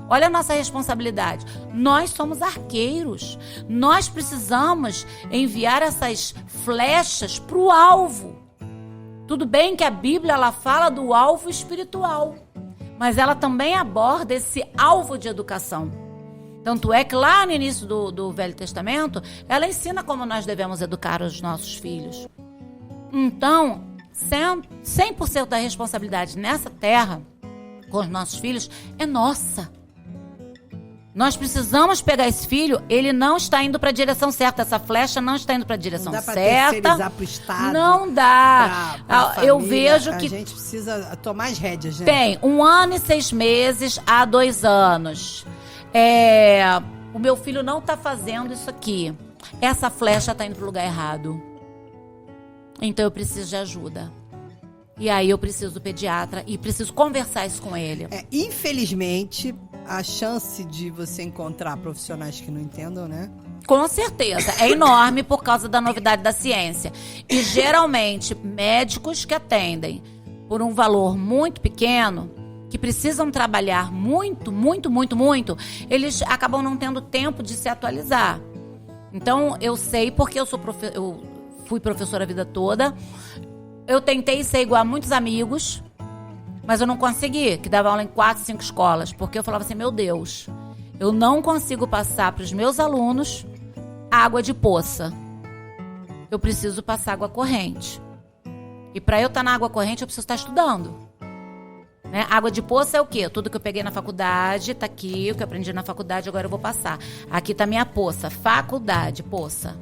Olha a nossa responsabilidade. Nós somos arqueiros. Nós precisamos enviar essas flechas para o alvo. Tudo bem que a Bíblia ela fala do alvo espiritual, mas ela também aborda esse alvo de educação. Tanto é que lá no início do Velho Testamento, ela ensina como nós devemos educar os nossos filhos. Então, 100% da responsabilidade nessa terra, com os nossos filhos, é nossa. Nós precisamos pegar esse filho, ele não está indo para a direção certa, essa flecha não está indo para a direção certa. Não dá para terceirizar para o Estado. Não dá. Pra eu família, vejo que... A gente precisa tomar as rédeas, né? Tem 1 ano e 6 meses a 2 anos. O meu filho não está fazendo isso aqui. Essa flecha está indo para o lugar errado. Então eu preciso de ajuda. E aí eu preciso do pediatra e preciso conversar isso com ele. Infelizmente, a chance de você encontrar profissionais que não entendam, né? Com certeza, é enorme por causa da novidade da ciência. E geralmente, médicos que atendem por um valor muito pequeno, que precisam trabalhar muito, eles acabam não tendo tempo de se atualizar. Então, eu sei porque eu fui professora a vida toda. Eu tentei ser igual a muitos amigos, mas eu não consegui, que dava aula em 4, 5 escolas, porque eu falava assim, meu Deus, eu não consigo passar para os meus alunos água de poça. Eu preciso passar água corrente. E para eu estar na água corrente, eu preciso estar estudando. Né? Água de poça é o quê? Tudo que eu peguei na faculdade, tá aqui, o que eu aprendi na faculdade, agora eu vou passar. Aqui tá minha poça, faculdade, poça.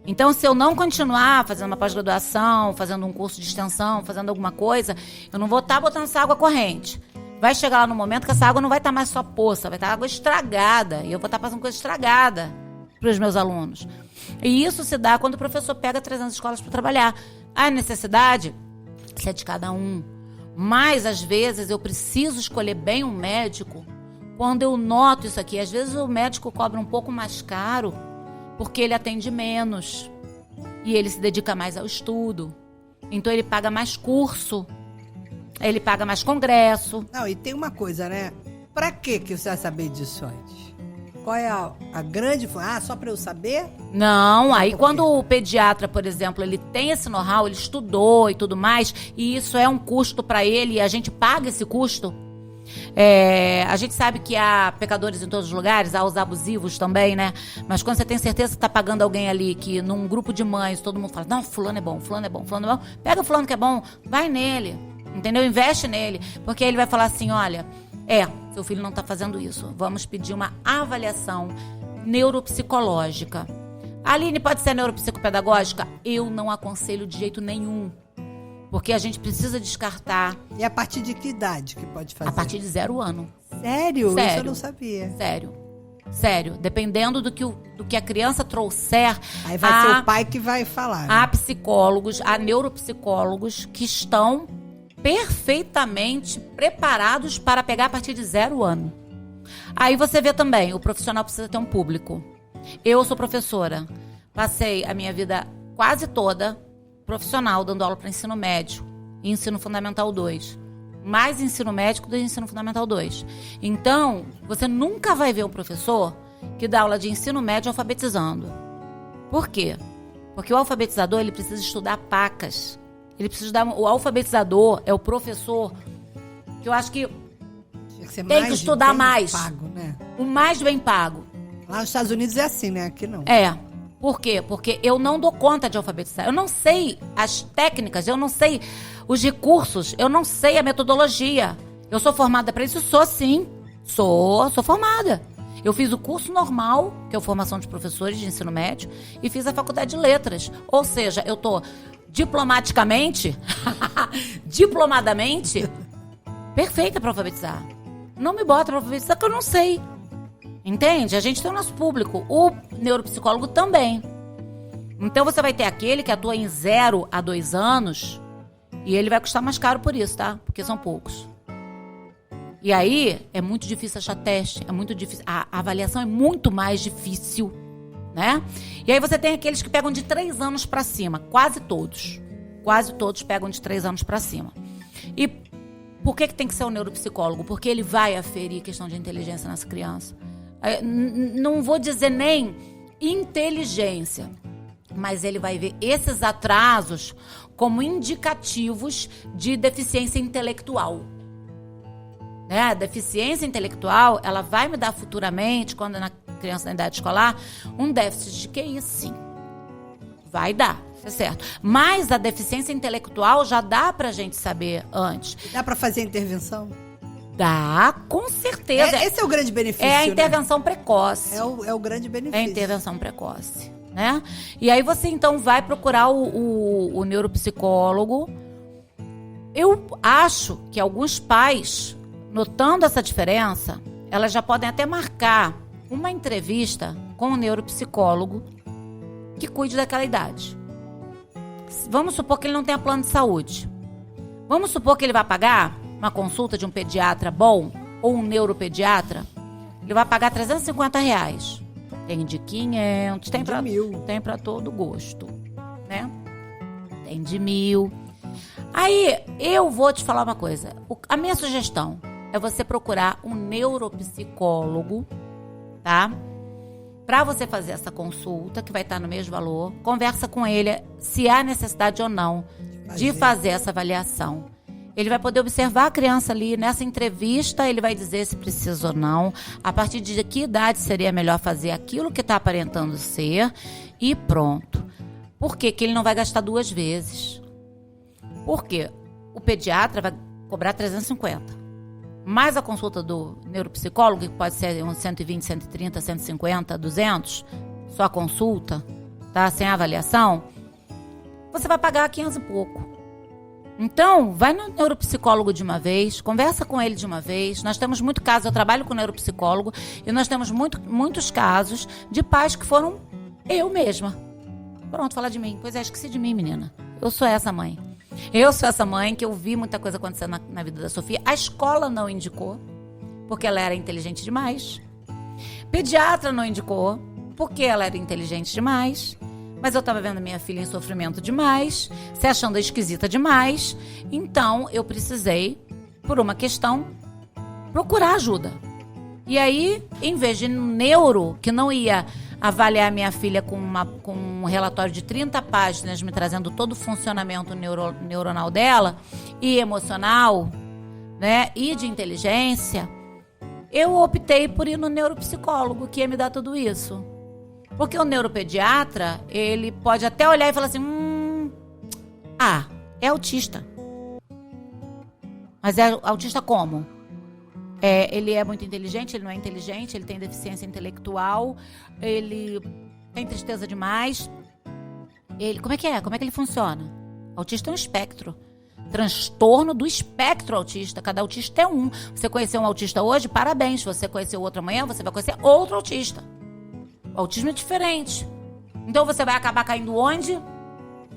Então, se eu não continuar fazendo uma pós-graduação, fazendo um curso de extensão, fazendo alguma coisa, eu não vou estar botando essa água corrente. Vai chegar lá no momento que essa água não vai estar mais só poça, vai estar água estragada. E eu vou estar passando coisa estragada para os meus alunos. E isso se dá quando o professor pega 300 escolas para trabalhar. A necessidade, isso é de cada um. Mas, às vezes, eu preciso escolher bem um médico quando eu noto isso aqui. Às vezes, o médico cobra um pouco mais caro porque ele atende menos. E ele se dedica mais ao estudo. Então, ele paga mais curso. Ele paga mais congresso. Não, e tem uma coisa, né? Pra que você vai saber disso antes? qual é a grande... só para eu saber? Não, aí quando o pediatra, por exemplo, ele tem esse know-how, ele estudou e tudo mais, e isso é um custo para ele, e a gente paga esse custo. A gente sabe que há pecadores em todos os lugares, há os abusivos também, né? Mas quando você tem certeza que tá pagando alguém ali, que num grupo de mães todo mundo fala, não, fulano é bom, fulano é bom, fulano é bom, pega o fulano que é bom, vai nele, entendeu? Investe nele, porque aí ele vai falar assim, olha, seu filho não tá fazendo isso, vamos pedir uma avaliação neuropsicológica. Aline, pode ser neuropsicopedagógica? Eu não aconselho de jeito nenhum. Porque a gente precisa descartar. E a partir de que idade que pode fazer? A partir de 0 ano. Sério? Isso eu não sabia. Sério. Dependendo do que a criança trouxer. Aí vai ser o pai que vai falar. Há psicólogos, há neuropsicólogos que estão perfeitamente preparados para pegar a partir de 0 ano. Aí você vê também, o profissional precisa ter um público. Eu sou professora. Passei a minha vida quase toda profissional, dando aula para ensino médio e ensino fundamental 2. Mais ensino médio do que ensino fundamental 2. Então, você nunca vai ver um professor que dá aula de ensino médio alfabetizando. Por quê? Porque o alfabetizador, ele precisa estudar pacas. O alfabetizador é o professor que eu acho que tem que estudar mais. Pago, né? O mais bem pago. Lá nos Estados Unidos é assim, né? Aqui não. Por quê? Porque eu não dou conta de alfabetizar. Eu não sei as técnicas, eu não sei os recursos, eu não sei a metodologia. Eu sou formada para isso? Sou sim. Sou formada. Eu fiz o curso normal, que é a formação de professores de ensino médio, e fiz a faculdade de letras. Ou seja, eu tô diplomadamente perfeita para alfabetizar. Não me bota para alfabetizar, que eu não sei. Entende? A gente tem o nosso público, o neuropsicólogo também. Então você vai ter aquele que atua em 0 a 2 anos e ele vai custar mais caro por isso, tá? Porque são poucos. E aí é muito difícil achar teste, é muito difícil, a avaliação é muito mais difícil, né? E aí você tem aqueles que pegam de 3 anos para cima, quase todos pegam de 3 anos para cima. E por que tem que ser um neuropsicólogo? Porque ele vai aferir questão de inteligência nessa criança. Não vou dizer nem inteligência, mas ele vai ver esses atrasos como indicativos de deficiência intelectual. Né? A deficiência intelectual, ela vai me dar futuramente, quando na criança na idade escolar, um déficit de QI, sim. Vai dar, é certo. Mas a deficiência intelectual já dá pra gente saber antes. Dá pra fazer intervenção? Dá, com certeza. Esse é o grande benefício, é a intervenção, né? Precoce. É o grande benefício. É a intervenção precoce, né? E aí você, então, vai procurar o neuropsicólogo. Eu acho que alguns pais, notando essa diferença, elas já podem até marcar uma entrevista com um neuropsicólogo que cuide daquela idade. Vamos supor que ele não tenha plano de saúde. Vamos supor que ele vai pagar uma consulta de um pediatra bom ou um neuropediatra, ele vai pagar R$350. Tem de 500, tem para 1.000. Tem para todo gosto, né? Tem de 1.000. Aí, eu vou te falar uma coisa. A minha sugestão é você procurar um neuropsicólogo, tá? Para você fazer essa consulta, que vai estar no mesmo valor. Conversa com ele se há necessidade ou não de fazer essa avaliação. Ele vai poder observar a criança ali. Nessa entrevista, ele vai dizer se precisa ou não. A partir de que idade seria melhor fazer aquilo que está aparentando ser. E pronto. Por quê? Que ele não vai gastar 2 vezes. Por quê? O pediatra vai cobrar 350. Mais a consulta do neuropsicólogo, que pode ser uns 120, 130, 150, 200. Só a consulta, tá? Sem a avaliação. Você vai pagar 500 e pouco. Então, vai no neuropsicólogo de uma vez, conversa com ele de uma vez. Nós temos muito caso, eu trabalho com neuropsicólogo, e nós temos muitos casos de pais que foram eu mesma. Pronto, falar de mim. Pois é, esqueci de mim, menina. Eu sou essa mãe. Eu sou essa mãe que eu vi muita coisa acontecendo na vida da Sofia. A escola não indicou, porque ela era inteligente demais. Pediatra não indicou, porque ela era inteligente demais. Mas eu estava vendo minha filha em sofrimento demais, se achando esquisita demais. Então, eu precisei, por uma questão, procurar ajuda. E aí, em vez de neuro, que não ia avaliar minha filha com um relatório de 30 páginas, me trazendo todo o funcionamento neuronal dela, e emocional, né, e de inteligência, eu optei por ir no neuropsicólogo, que ia me dar tudo isso. Porque o neuropediatra, ele pode até olhar e falar assim, é autista. Mas é autista como? Ele é muito inteligente, ele não é inteligente, ele tem deficiência intelectual, ele tem tristeza demais. Como é que é? Como é que ele funciona? Autista é um espectro. Transtorno do espectro autista. Cada autista é um. Você conheceu um autista hoje? Parabéns. Você conheceu outro amanhã? Você vai conhecer outro autista. O autismo é diferente. Então você vai acabar caindo onde?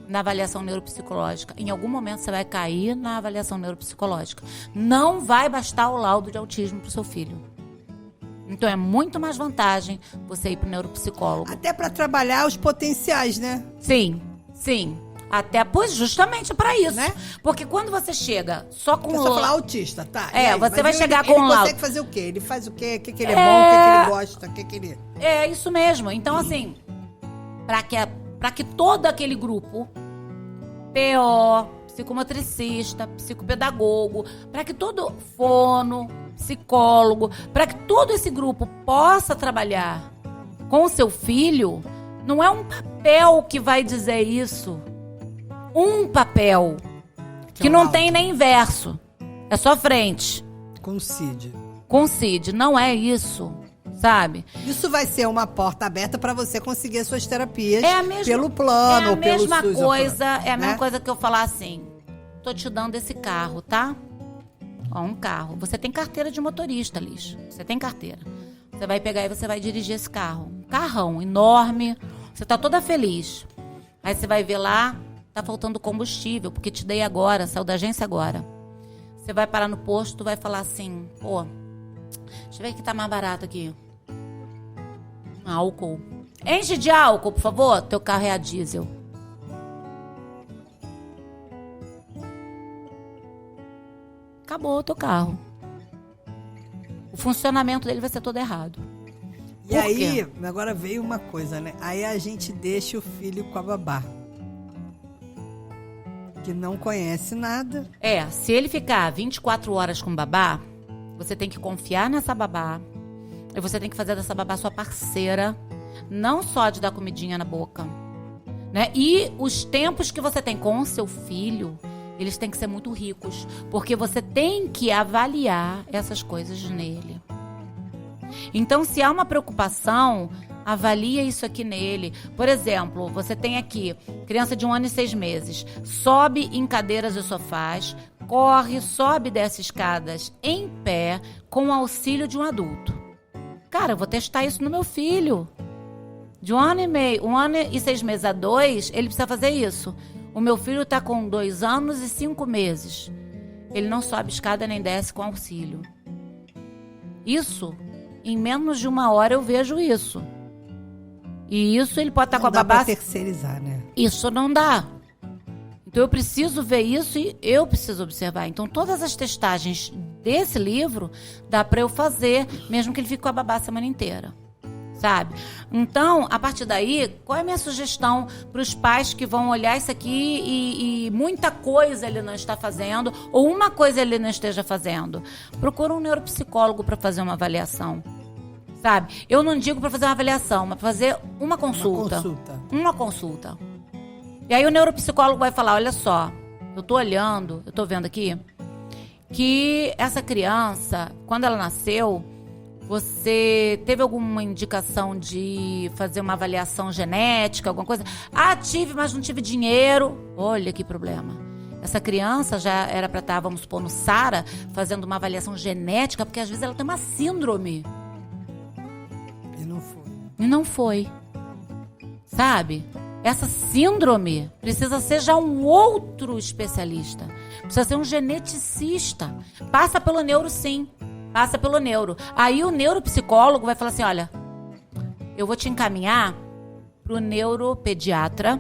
Na avaliação neuropsicológica. Em algum momento você vai cair na avaliação neuropsicológica. Não vai bastar o laudo de autismo para o seu filho. Então é muito mais vantagem você ir para o neuropsicólogo. Até para trabalhar os potenciais, né? Sim. Até, pois, justamente para isso. Né? Porque quando você chega só com... Você só falar autista, tá? Você vai chegar com ele um laudo. Ele consegue fazer o quê? Ele faz o quê? O que ele é bom? O que ele gosta? O que ele... É isso mesmo. Então, assim, para que todo aquele grupo, PO, psicomotricista, psicopedagogo, para que todo fono, psicólogo, para que todo esse grupo possa trabalhar com o seu filho, não é um papel que vai dizer isso. Um papel que não tem nem verso. É só frente. Com CID. Com CID. Não é isso. Sabe? Isso vai ser uma porta aberta para você conseguir as suas terapias pelo É plano, a mesma pelo SUS, coisa, é a mesma coisa que eu falar assim: tô te dando esse carro, tá? Ó, um carro. Você tem carteira de motorista, Liz. Você tem carteira. Você vai pegar e você vai dirigir esse carro. Um carrão enorme. Você tá toda feliz. Aí você vai ver lá, tá faltando combustível, porque te dei agora, saiu da agência agora. Você vai parar no posto, vai falar assim: pô, deixa eu ver que tá mais barato aqui. Álcool. Enche de álcool, por favor. Teu carro é a diesel. Acabou o teu carro. O funcionamento dele vai ser todo errado. E aí, agora veio uma coisa, né? Aí a gente deixa o filho com a babá, que não conhece nada. Se ele ficar 24 horas com o babá, você tem que confiar nessa babá. E você tem que fazer dessa babá sua parceira. Não só de dar comidinha na boca, né? E os tempos que você tem com o seu filho, eles têm que ser muito ricos. Porque você tem que avaliar essas coisas nele. Então, se há uma preocupação, avalia isso aqui nele. Por exemplo, você tem aqui criança de 1 ano e 6 meses. Sobe em cadeiras e sofás, corre, sobe e desce escadas em pé com o auxílio de um adulto. Cara, eu vou testar isso no meu filho. De 1 ano e meio, 1 ano e 6 meses a 2, ele precisa fazer isso. O meu filho está com 2 anos e 5 meses. Ele não sobe escada nem desce com auxílio. Isso, em menos de 1 hora eu vejo isso. E isso ele pode estar com a babá... Não dá pra terceirizar, né? Isso não dá. Então eu preciso ver isso e eu preciso observar. Então todas as testagens desse livro dá para eu fazer, mesmo que ele fique com a babá a semana inteira. Sabe? Então, a partir daí, qual é a minha sugestão para os pais que vão olhar isso aqui e muita coisa ele não está fazendo, ou uma coisa ele não esteja fazendo? Procura um neuropsicólogo para fazer uma avaliação. Sabe? Eu não digo para fazer uma avaliação, mas para fazer uma consulta. Uma consulta. E aí o neuropsicólogo vai falar: olha só, eu tô olhando, eu tô vendo aqui, que essa criança, quando ela nasceu, você teve alguma indicação de fazer uma avaliação genética, alguma coisa? Ah, tive, mas não tive dinheiro. Olha que problema. Essa criança já era para estar, vamos supor, no SARA, fazendo uma avaliação genética, porque às vezes ela tem uma síndrome. E não foi. Sabe? Essa síndrome precisa ser já um outro especialista. Precisa ser um geneticista. Passa pelo neuro, sim. Passa pelo neuro. Aí o neuropsicólogo vai falar assim: olha, eu vou te encaminhar pro neuropediatra,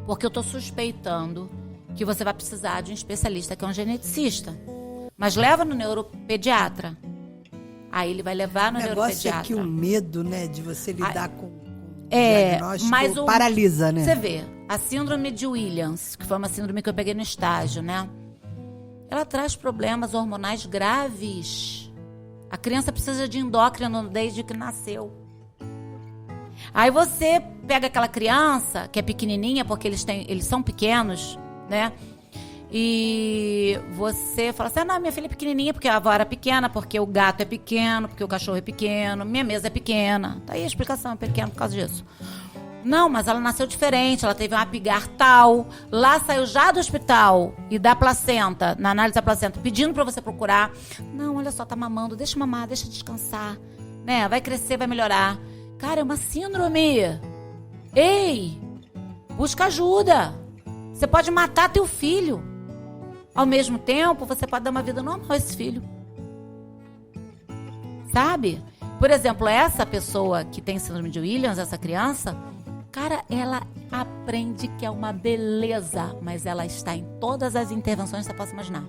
porque eu tô suspeitando que você vai precisar de um especialista que é um geneticista. Mas leva no neuropediatra. Aí ele vai levar no O negócio neuropediatra. é que o medo, né, de você lidar com o mas diagnóstico paralisa, né? Você vê, a síndrome de Williams, que foi uma síndrome que eu peguei no estágio, né? Ela traz problemas hormonais graves. A criança precisa de endócrino desde que nasceu. Aí você pega aquela criança que é pequenininha, porque eles são pequenos, né? E você fala assim, não, minha filha é pequenininha porque a avó era pequena, porque o gato é pequeno, porque o cachorro é pequeno, minha mesa é pequena. Tá aí a explicação, é pequena por causa disso. Não, mas ela nasceu diferente, ela teve um apigar tal, lá saiu já do hospital e da placenta, na análise da placenta, pedindo pra você procurar. Não, olha só, tá mamando, deixa mamar, deixa descansar, né? Vai crescer, vai melhorar. Cara, é uma síndrome. Ei, busca ajuda. Você pode matar teu filho. Ao mesmo tempo, você pode dar uma vida normal a esse filho. Sabe? Por exemplo, essa pessoa que tem síndrome de Williams, essa criança, cara, ela aprende que é uma beleza, mas ela está em todas as intervenções que você possa imaginar.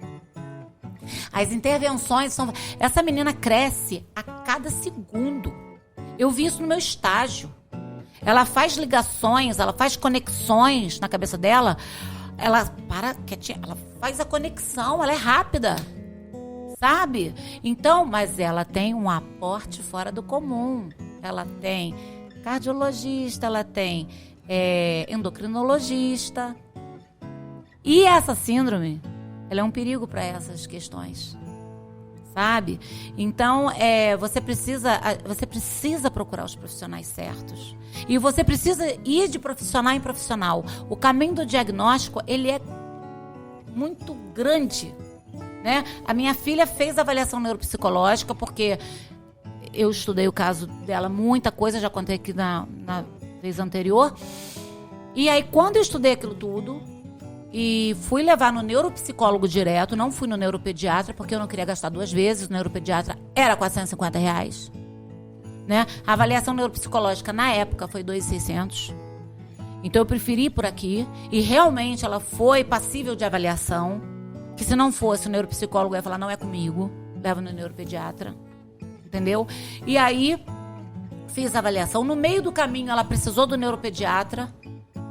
As intervenções são... Essa menina cresce a cada segundo. Eu vi isso no meu estágio. Ela faz ligações, ela faz conexões na cabeça dela. Ela para quietinha, ela faz a conexão, ela é rápida, sabe? Então, mas ela tem um aporte fora do comum. Ela tem cardiologista, ela tem endocrinologista. E essa síndrome, ela é um perigo para essas questões, sabe? Então, você precisa procurar os profissionais certos. E você precisa ir de profissional em profissional. O caminho do diagnóstico, ele é muito grande, né? A minha filha fez avaliação neuropsicológica, porque eu estudei o caso dela, muita coisa, já contei aqui na vez anterior. E aí, quando eu estudei aquilo tudo, e fui levar no neuropsicólogo direto, não fui no neuropediatra, porque eu não queria gastar 2 vezes. O neuropediatra era R$450, né? A avaliação neuropsicológica na época foi R$2.600. Então eu preferi ir por aqui, e realmente ela foi passível de avaliação, que se não fosse o neuropsicólogo ia falar, não é comigo, leva no neuropediatra, entendeu? E aí fiz a avaliação. No meio do caminho ela precisou do neuropediatra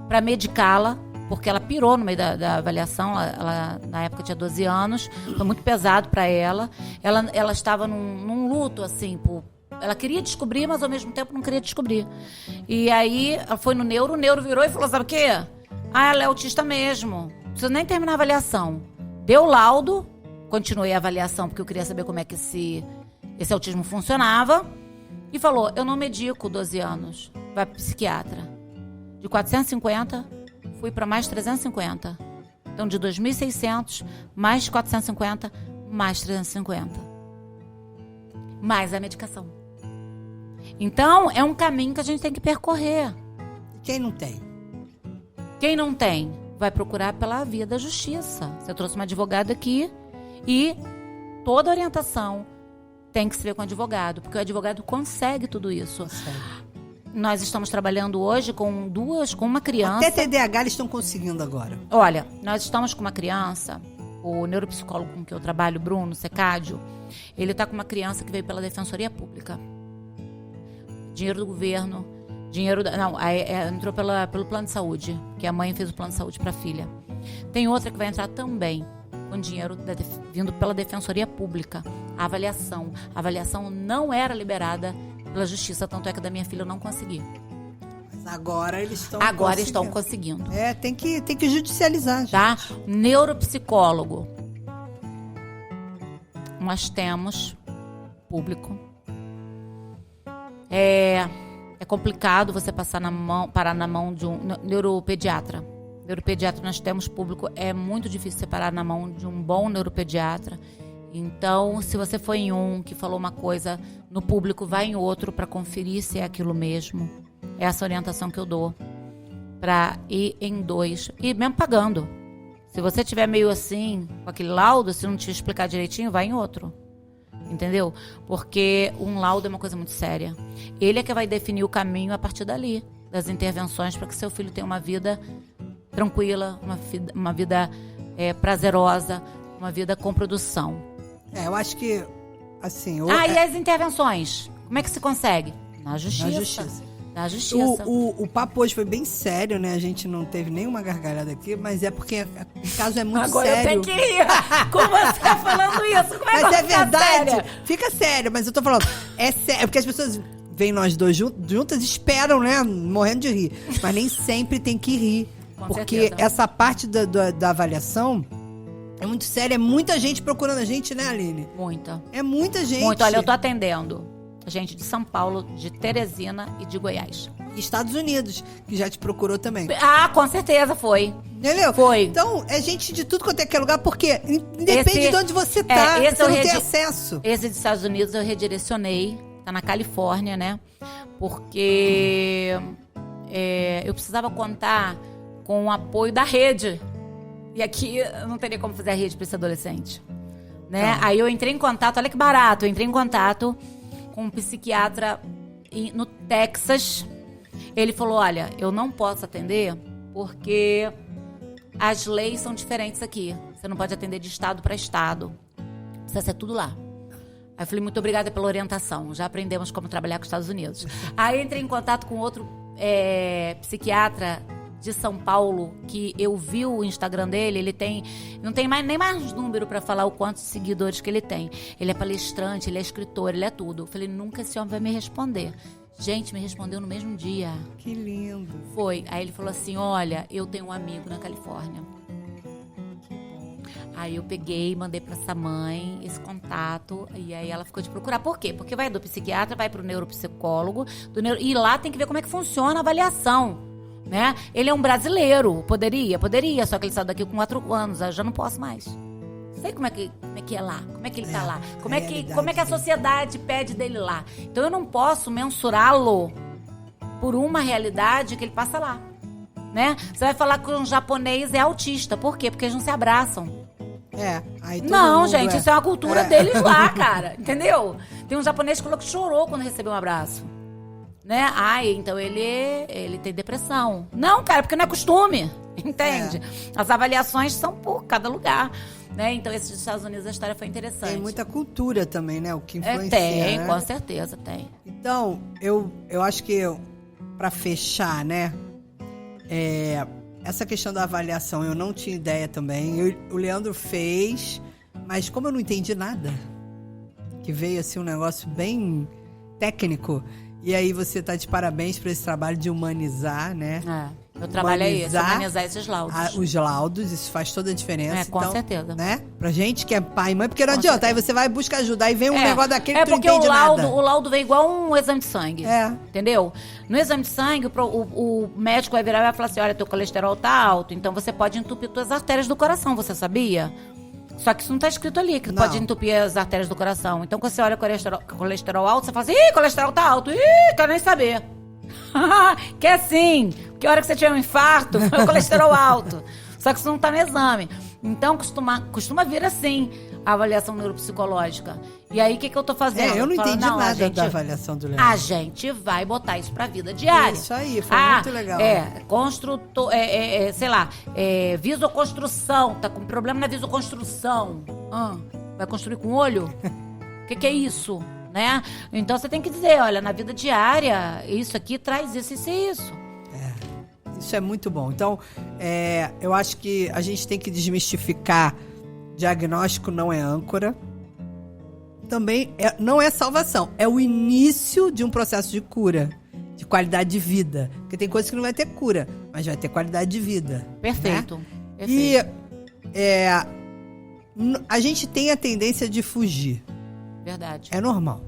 para medicá-la, porque ela pirou no meio da avaliação. Ela na época tinha 12 anos, foi muito pesado para ela. Ela estava num luto, assim, ela queria descobrir, mas ao mesmo tempo não queria descobrir. E aí ela foi no neuro, o neuro virou e falou, sabe o quê? Ela é autista mesmo, não precisa nem terminar a avaliação. Deu laudo, continuei a avaliação, porque eu queria saber como é que esse autismo funcionava, e falou, eu não medico 12 anos, vai pro psiquiatra. De 450... fui para mais 350. Então, de 2.600, mais 450, mais 350. Mais a medicação. Então, é um caminho que a gente tem que percorrer. Quem não tem? Quem não tem, vai procurar pela via da justiça. Você trouxe uma advogada aqui e toda orientação tem que se ver com o advogado, porque o advogado consegue tudo isso. Consegue. Nós estamos trabalhando hoje com uma criança. Até TDAH eles estão conseguindo agora. Olha, nós estamos com uma criança, o neuropsicólogo com que eu trabalho, Bruno Secádio, ele está com uma criança que veio pela Defensoria Pública. Dinheiro do governo, entrou pelo plano de saúde, que a mãe fez o plano de saúde para a filha. Tem outra que vai entrar também com dinheiro vindo pela Defensoria Pública. A avaliação não era liberada pela justiça, tanto é que da minha filha eu não consegui. Mas agora eles estão estão conseguindo. Tem que judicializar, gente. Tá? Neuropsicólogo. Nós temos público. É complicado você parar na mão de um neuropediatra. Neuropediatra nós temos público, é muito difícil você parar na mão de um bom neuropediatra. Então, se você foi em um que falou uma coisa no público, vai em outro para conferir se é aquilo mesmo. É essa orientação que eu dou. Para ir em 2. E mesmo pagando. Se você tiver meio assim, com aquele laudo, se não te explicar direitinho, vai em outro. Entendeu? Porque um laudo é uma coisa muito séria. Ele é que vai definir o caminho a partir dali. Das intervenções para que seu filho tenha uma vida tranquila, uma vida prazerosa, uma vida com produção. Eu acho que assim... E as intervenções? Como é que se consegue? Na justiça. Na justiça. O papo hoje foi bem sério, né? A gente não teve nenhuma gargalhada aqui, mas é porque o caso é muito Agora sério. Agora eu tenho que rir. Como você tá falando isso? Como é que mas é verdade. Séria? Fica sério, mas eu tô falando... É sério, porque as pessoas... Vem nós dois juntas e esperam, né? Morrendo de rir. Mas nem sempre tem que rir. Com porque certeza. essa parte da avaliação é muito séria. É muita gente procurando a gente, né, Aline? Muita. É muita gente. Muito. Olha, eu tô atendendo gente de São Paulo, de Teresina e de Goiás. E Estados Unidos, que já te procurou também. Com certeza foi. Entendeu? Foi. Então, é gente de tudo quanto é que é lugar, porque independe de onde você tá. Você não tem acesso. Esse dos Estados Unidos eu redirecionei. Tá na Califórnia, né? Porque eu precisava contar com o apoio da rede. E aqui eu não teria como fazer a rede para esse adolescente. Né? Aí eu entrei em contato, olha que barato, eu entrei em contato com um psiquiatra no Texas. Ele falou, olha, eu não posso atender porque as leis são diferentes aqui. Você não pode atender de estado para estado. Precisa ser tudo lá. Aí eu falei, muito obrigada pela orientação. Já aprendemos como trabalhar com os Estados Unidos. Aí entrei em contato com outro psiquiatra de São Paulo, que eu vi o Instagram dele, ele tem... Não tem nem mais número pra falar o quanto de seguidores que ele tem. Ele é palestrante, ele é escritor, ele é tudo. Eu falei, nunca esse homem vai me responder. Gente, me respondeu no mesmo dia. Que lindo. Foi. Aí ele falou assim, olha, eu tenho um amigo na Califórnia. Aí eu peguei, mandei pra essa mãe esse contato, e aí ela ficou de procurar. Por quê? Porque vai do psiquiatra, vai pro neuropsicólogo, e lá tem que ver como é que funciona a avaliação, né? Ele é um brasileiro, poderia, só que ele saiu daqui com 4 anos, eu já não posso mais. Sei como é que é lá, como é que ele tá lá, como é que a sociedade pede dele lá. Então eu não posso mensurá-lo por uma realidade que ele passa lá, né? Você vai falar que um japonês é autista, por quê? Porque eles não se abraçam. Aí não, gente, isso é uma cultura deles lá, cara, entendeu? Tem um japonês que falou que chorou quando recebeu um abraço, né? Então ele tem depressão. Não, cara, porque não é costume, entende? As avaliações são por cada lugar, né? Então, esses dos Estados Unidos, a história foi interessante. Tem muita cultura também, né? O que influencia, tem, né? Com certeza, tem. Então, eu acho que, pra fechar, né? Essa questão da avaliação, eu não tinha ideia também. O Leandro fez, mas como eu não entendi nada, que veio assim um negócio bem técnico, e aí você tá de parabéns por esse trabalho de humanizar, né? Meu trabalho é esse, humanizar esses laudos. Os laudos, isso faz toda a diferença. Com certeza. Né? Pra gente que é pai e mãe, porque não adianta, aí você vai buscar ajudar e vem um negócio daquele que tu não porque entende nada. O laudo vem igual um exame de sangue. Entendeu? No exame de sangue, o médico vai virar e vai falar assim, olha, teu colesterol tá alto, então você pode entupir tuas artérias do coração, você sabia? Só que isso não tá escrito ali, que pode entupir as artérias do coração. Então, quando você olha o colesterol alto, você fala assim, ih, colesterol tá alto, ih, quero nem saber. Quer sim, porque a hora que você tiver um infarto, foi o colesterol alto. Só que isso não tá no exame. Então, costuma vir assim, a avaliação neuropsicológica. E aí, o que eu tô fazendo? Eu não entendi nada da avaliação do Leandro. A gente vai botar isso pra vida diária. Isso aí, foi muito legal. Construtor, visoconstrução, tá com problema na visoconstrução. Vai construir com o olho? O que é isso? Né? Então você tem que dizer, olha, na vida diária, isso aqui traz isso e isso. Isso é muito bom. Então, eu acho que a gente tem que desmistificar. Diagnóstico não é âncora. Também não é salvação. É o início de um processo de cura, de qualidade de vida. Porque tem coisas que não vai ter cura, mas vai ter qualidade de vida. Perfeito. Né? Perfeito. E a gente tem a tendência de fugir. Verdade. É normal.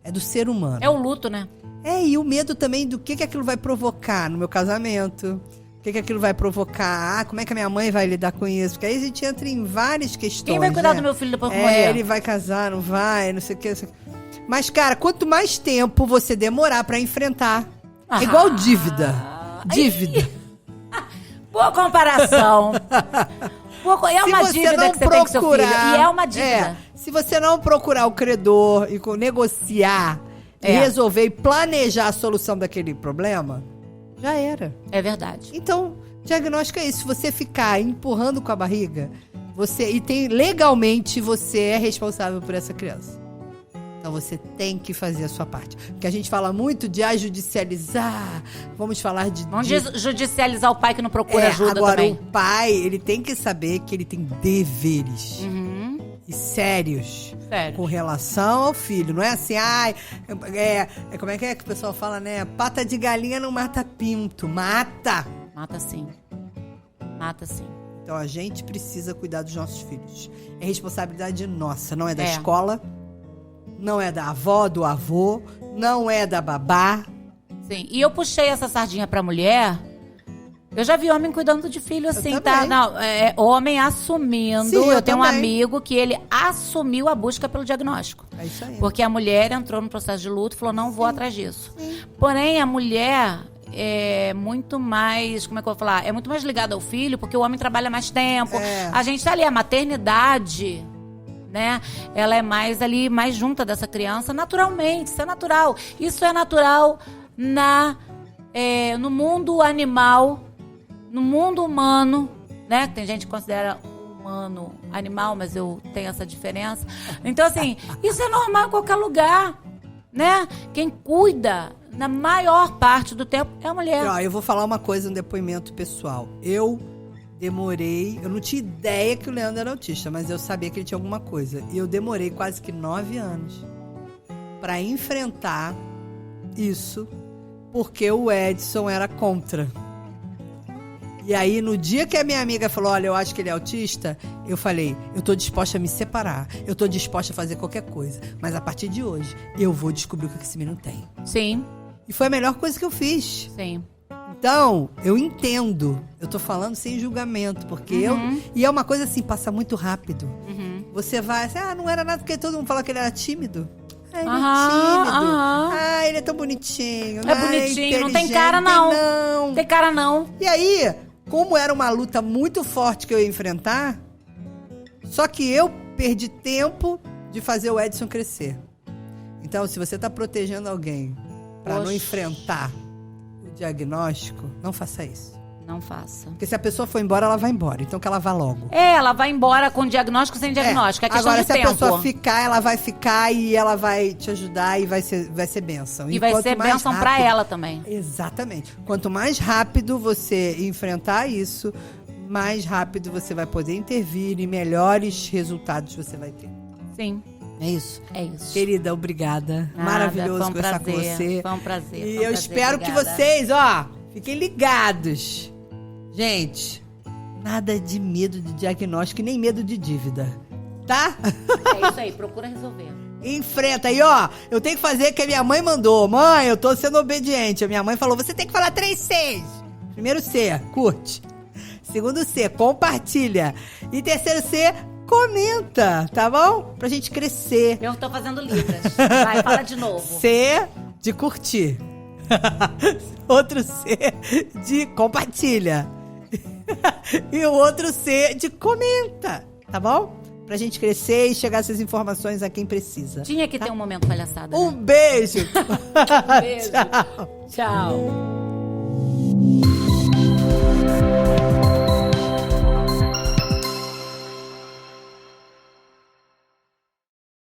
É do ser humano. É o luto, né? E o medo também do que aquilo vai provocar no meu casamento. O que aquilo vai provocar. Como é que a minha mãe vai lidar com isso? Porque aí a gente entra em várias questões. Quem vai cuidar do meu filho depois que morrer? Ele vai casar, não vai, não sei o que. Mas, cara, quanto mais tempo você demorar pra enfrentar. É igual dívida. Dívida. Boa comparação. É uma dívida que você tem com seu filho. E é uma dívida. Se você não procurar o credor e negociar, e resolver e planejar a solução daquele problema, já era. É verdade. Então, diagnóstico é isso. Se você ficar empurrando com a barriga, legalmente você é responsável por essa criança. Então você tem que fazer a sua parte. Porque a gente fala muito de judicializar, vamos falar de... Vamos judicializar o pai que não procura ajuda agora, também. o pai, ele tem que saber que ele tem deveres. E sérios. Sério. Com relação ao filho. Não é assim, como é que o pessoal fala, né? Pata de galinha não mata pinto. Mata! Mata sim. Mata sim. Então a gente precisa cuidar dos nossos filhos. É responsabilidade nossa, não é da escola, não é da avó, do avô, não é da babá. Sim, e eu puxei essa sardinha pra mulher. Eu já vi homem cuidando de filho assim, tá? Não, homem assumindo. Sim, eu tenho um também. amigo que ele assumiu a busca pelo diagnóstico. É isso aí. Porque a mulher entrou no processo de luto e falou, não vou atrás disso. Sim. Porém, a mulher é muito mais, como é que eu vou falar? É muito mais ligada ao filho, porque o homem trabalha mais tempo. A gente tá ali, a maternidade, né? Ela é mais ali, mais junta dessa criança, naturalmente, isso é natural. Isso é natural no mundo animal, no mundo humano, né? Tem gente que considera humano animal, mas eu tenho essa diferença. Então, assim, isso é normal em qualquer lugar, né? Quem cuida, na maior parte do tempo, é a mulher. Eu vou falar uma coisa, um depoimento pessoal. Eu não tinha ideia que o Leandro era autista, mas eu sabia que ele tinha alguma coisa. E eu demorei quase que 9 anos para enfrentar isso, porque o Edson era contra. E aí, no dia que a minha amiga falou, olha, eu acho que ele é autista, eu falei, eu tô disposta a me separar, eu tô disposta a fazer qualquer coisa, mas a partir de hoje, eu vou descobrir o que esse menino tem. Sim. E foi a melhor coisa que eu fiz. Sim. Então, eu entendo. Eu tô falando sem julgamento, porque E é uma coisa assim, passa muito rápido. Você vai assim, não era nada, porque todo mundo fala que ele era tímido. Ele é tímido. Ele é tão bonitinho. É bonitinho, não tem cara não. Não tem cara não. E aí, como era uma luta muito forte que eu ia enfrentar, só que eu perdi tempo de fazer o Edson crescer. Então, se você tá protegendo alguém para não enfrentar o diagnóstico, não faça isso. Não faça. Porque se a pessoa for embora, ela vai embora. Então que ela vá logo. Ela vai embora com diagnóstico ou sem diagnóstico. É questão agora, de tempo. Agora, se a pessoa ficar, ela vai ficar e ela vai te ajudar e vai ser bênção. E vai ser bênção pra ela também. Exatamente. Quanto mais rápido você enfrentar isso, mais rápido você vai poder intervir e melhores resultados você vai ter. Sim. É isso? É isso. Querida, obrigada. Maravilhoso conversar com você. Foi um prazer. E eu espero que vocês, fiquem ligados. Gente, nada de medo de diagnóstico e nem medo de dívida, tá? É isso aí, procura resolver. Enfrenta aí, eu tenho que fazer o que a minha mãe mandou. Mãe, eu tô sendo obediente. A minha mãe falou, você tem que falar 3 Cs. Primeiro C, curte. Segundo C, compartilha. E terceiro C, comenta, tá bom? Pra gente crescer. Eu tô fazendo libras. Vai, fala de novo. C de curtir. Outro C de compartilha. E o outro C de comenta, tá bom? Pra gente crescer e chegar essas informações a quem precisa. Tinha que ter um momento palhaçada, né? Um beijo. Beijo. Tchau.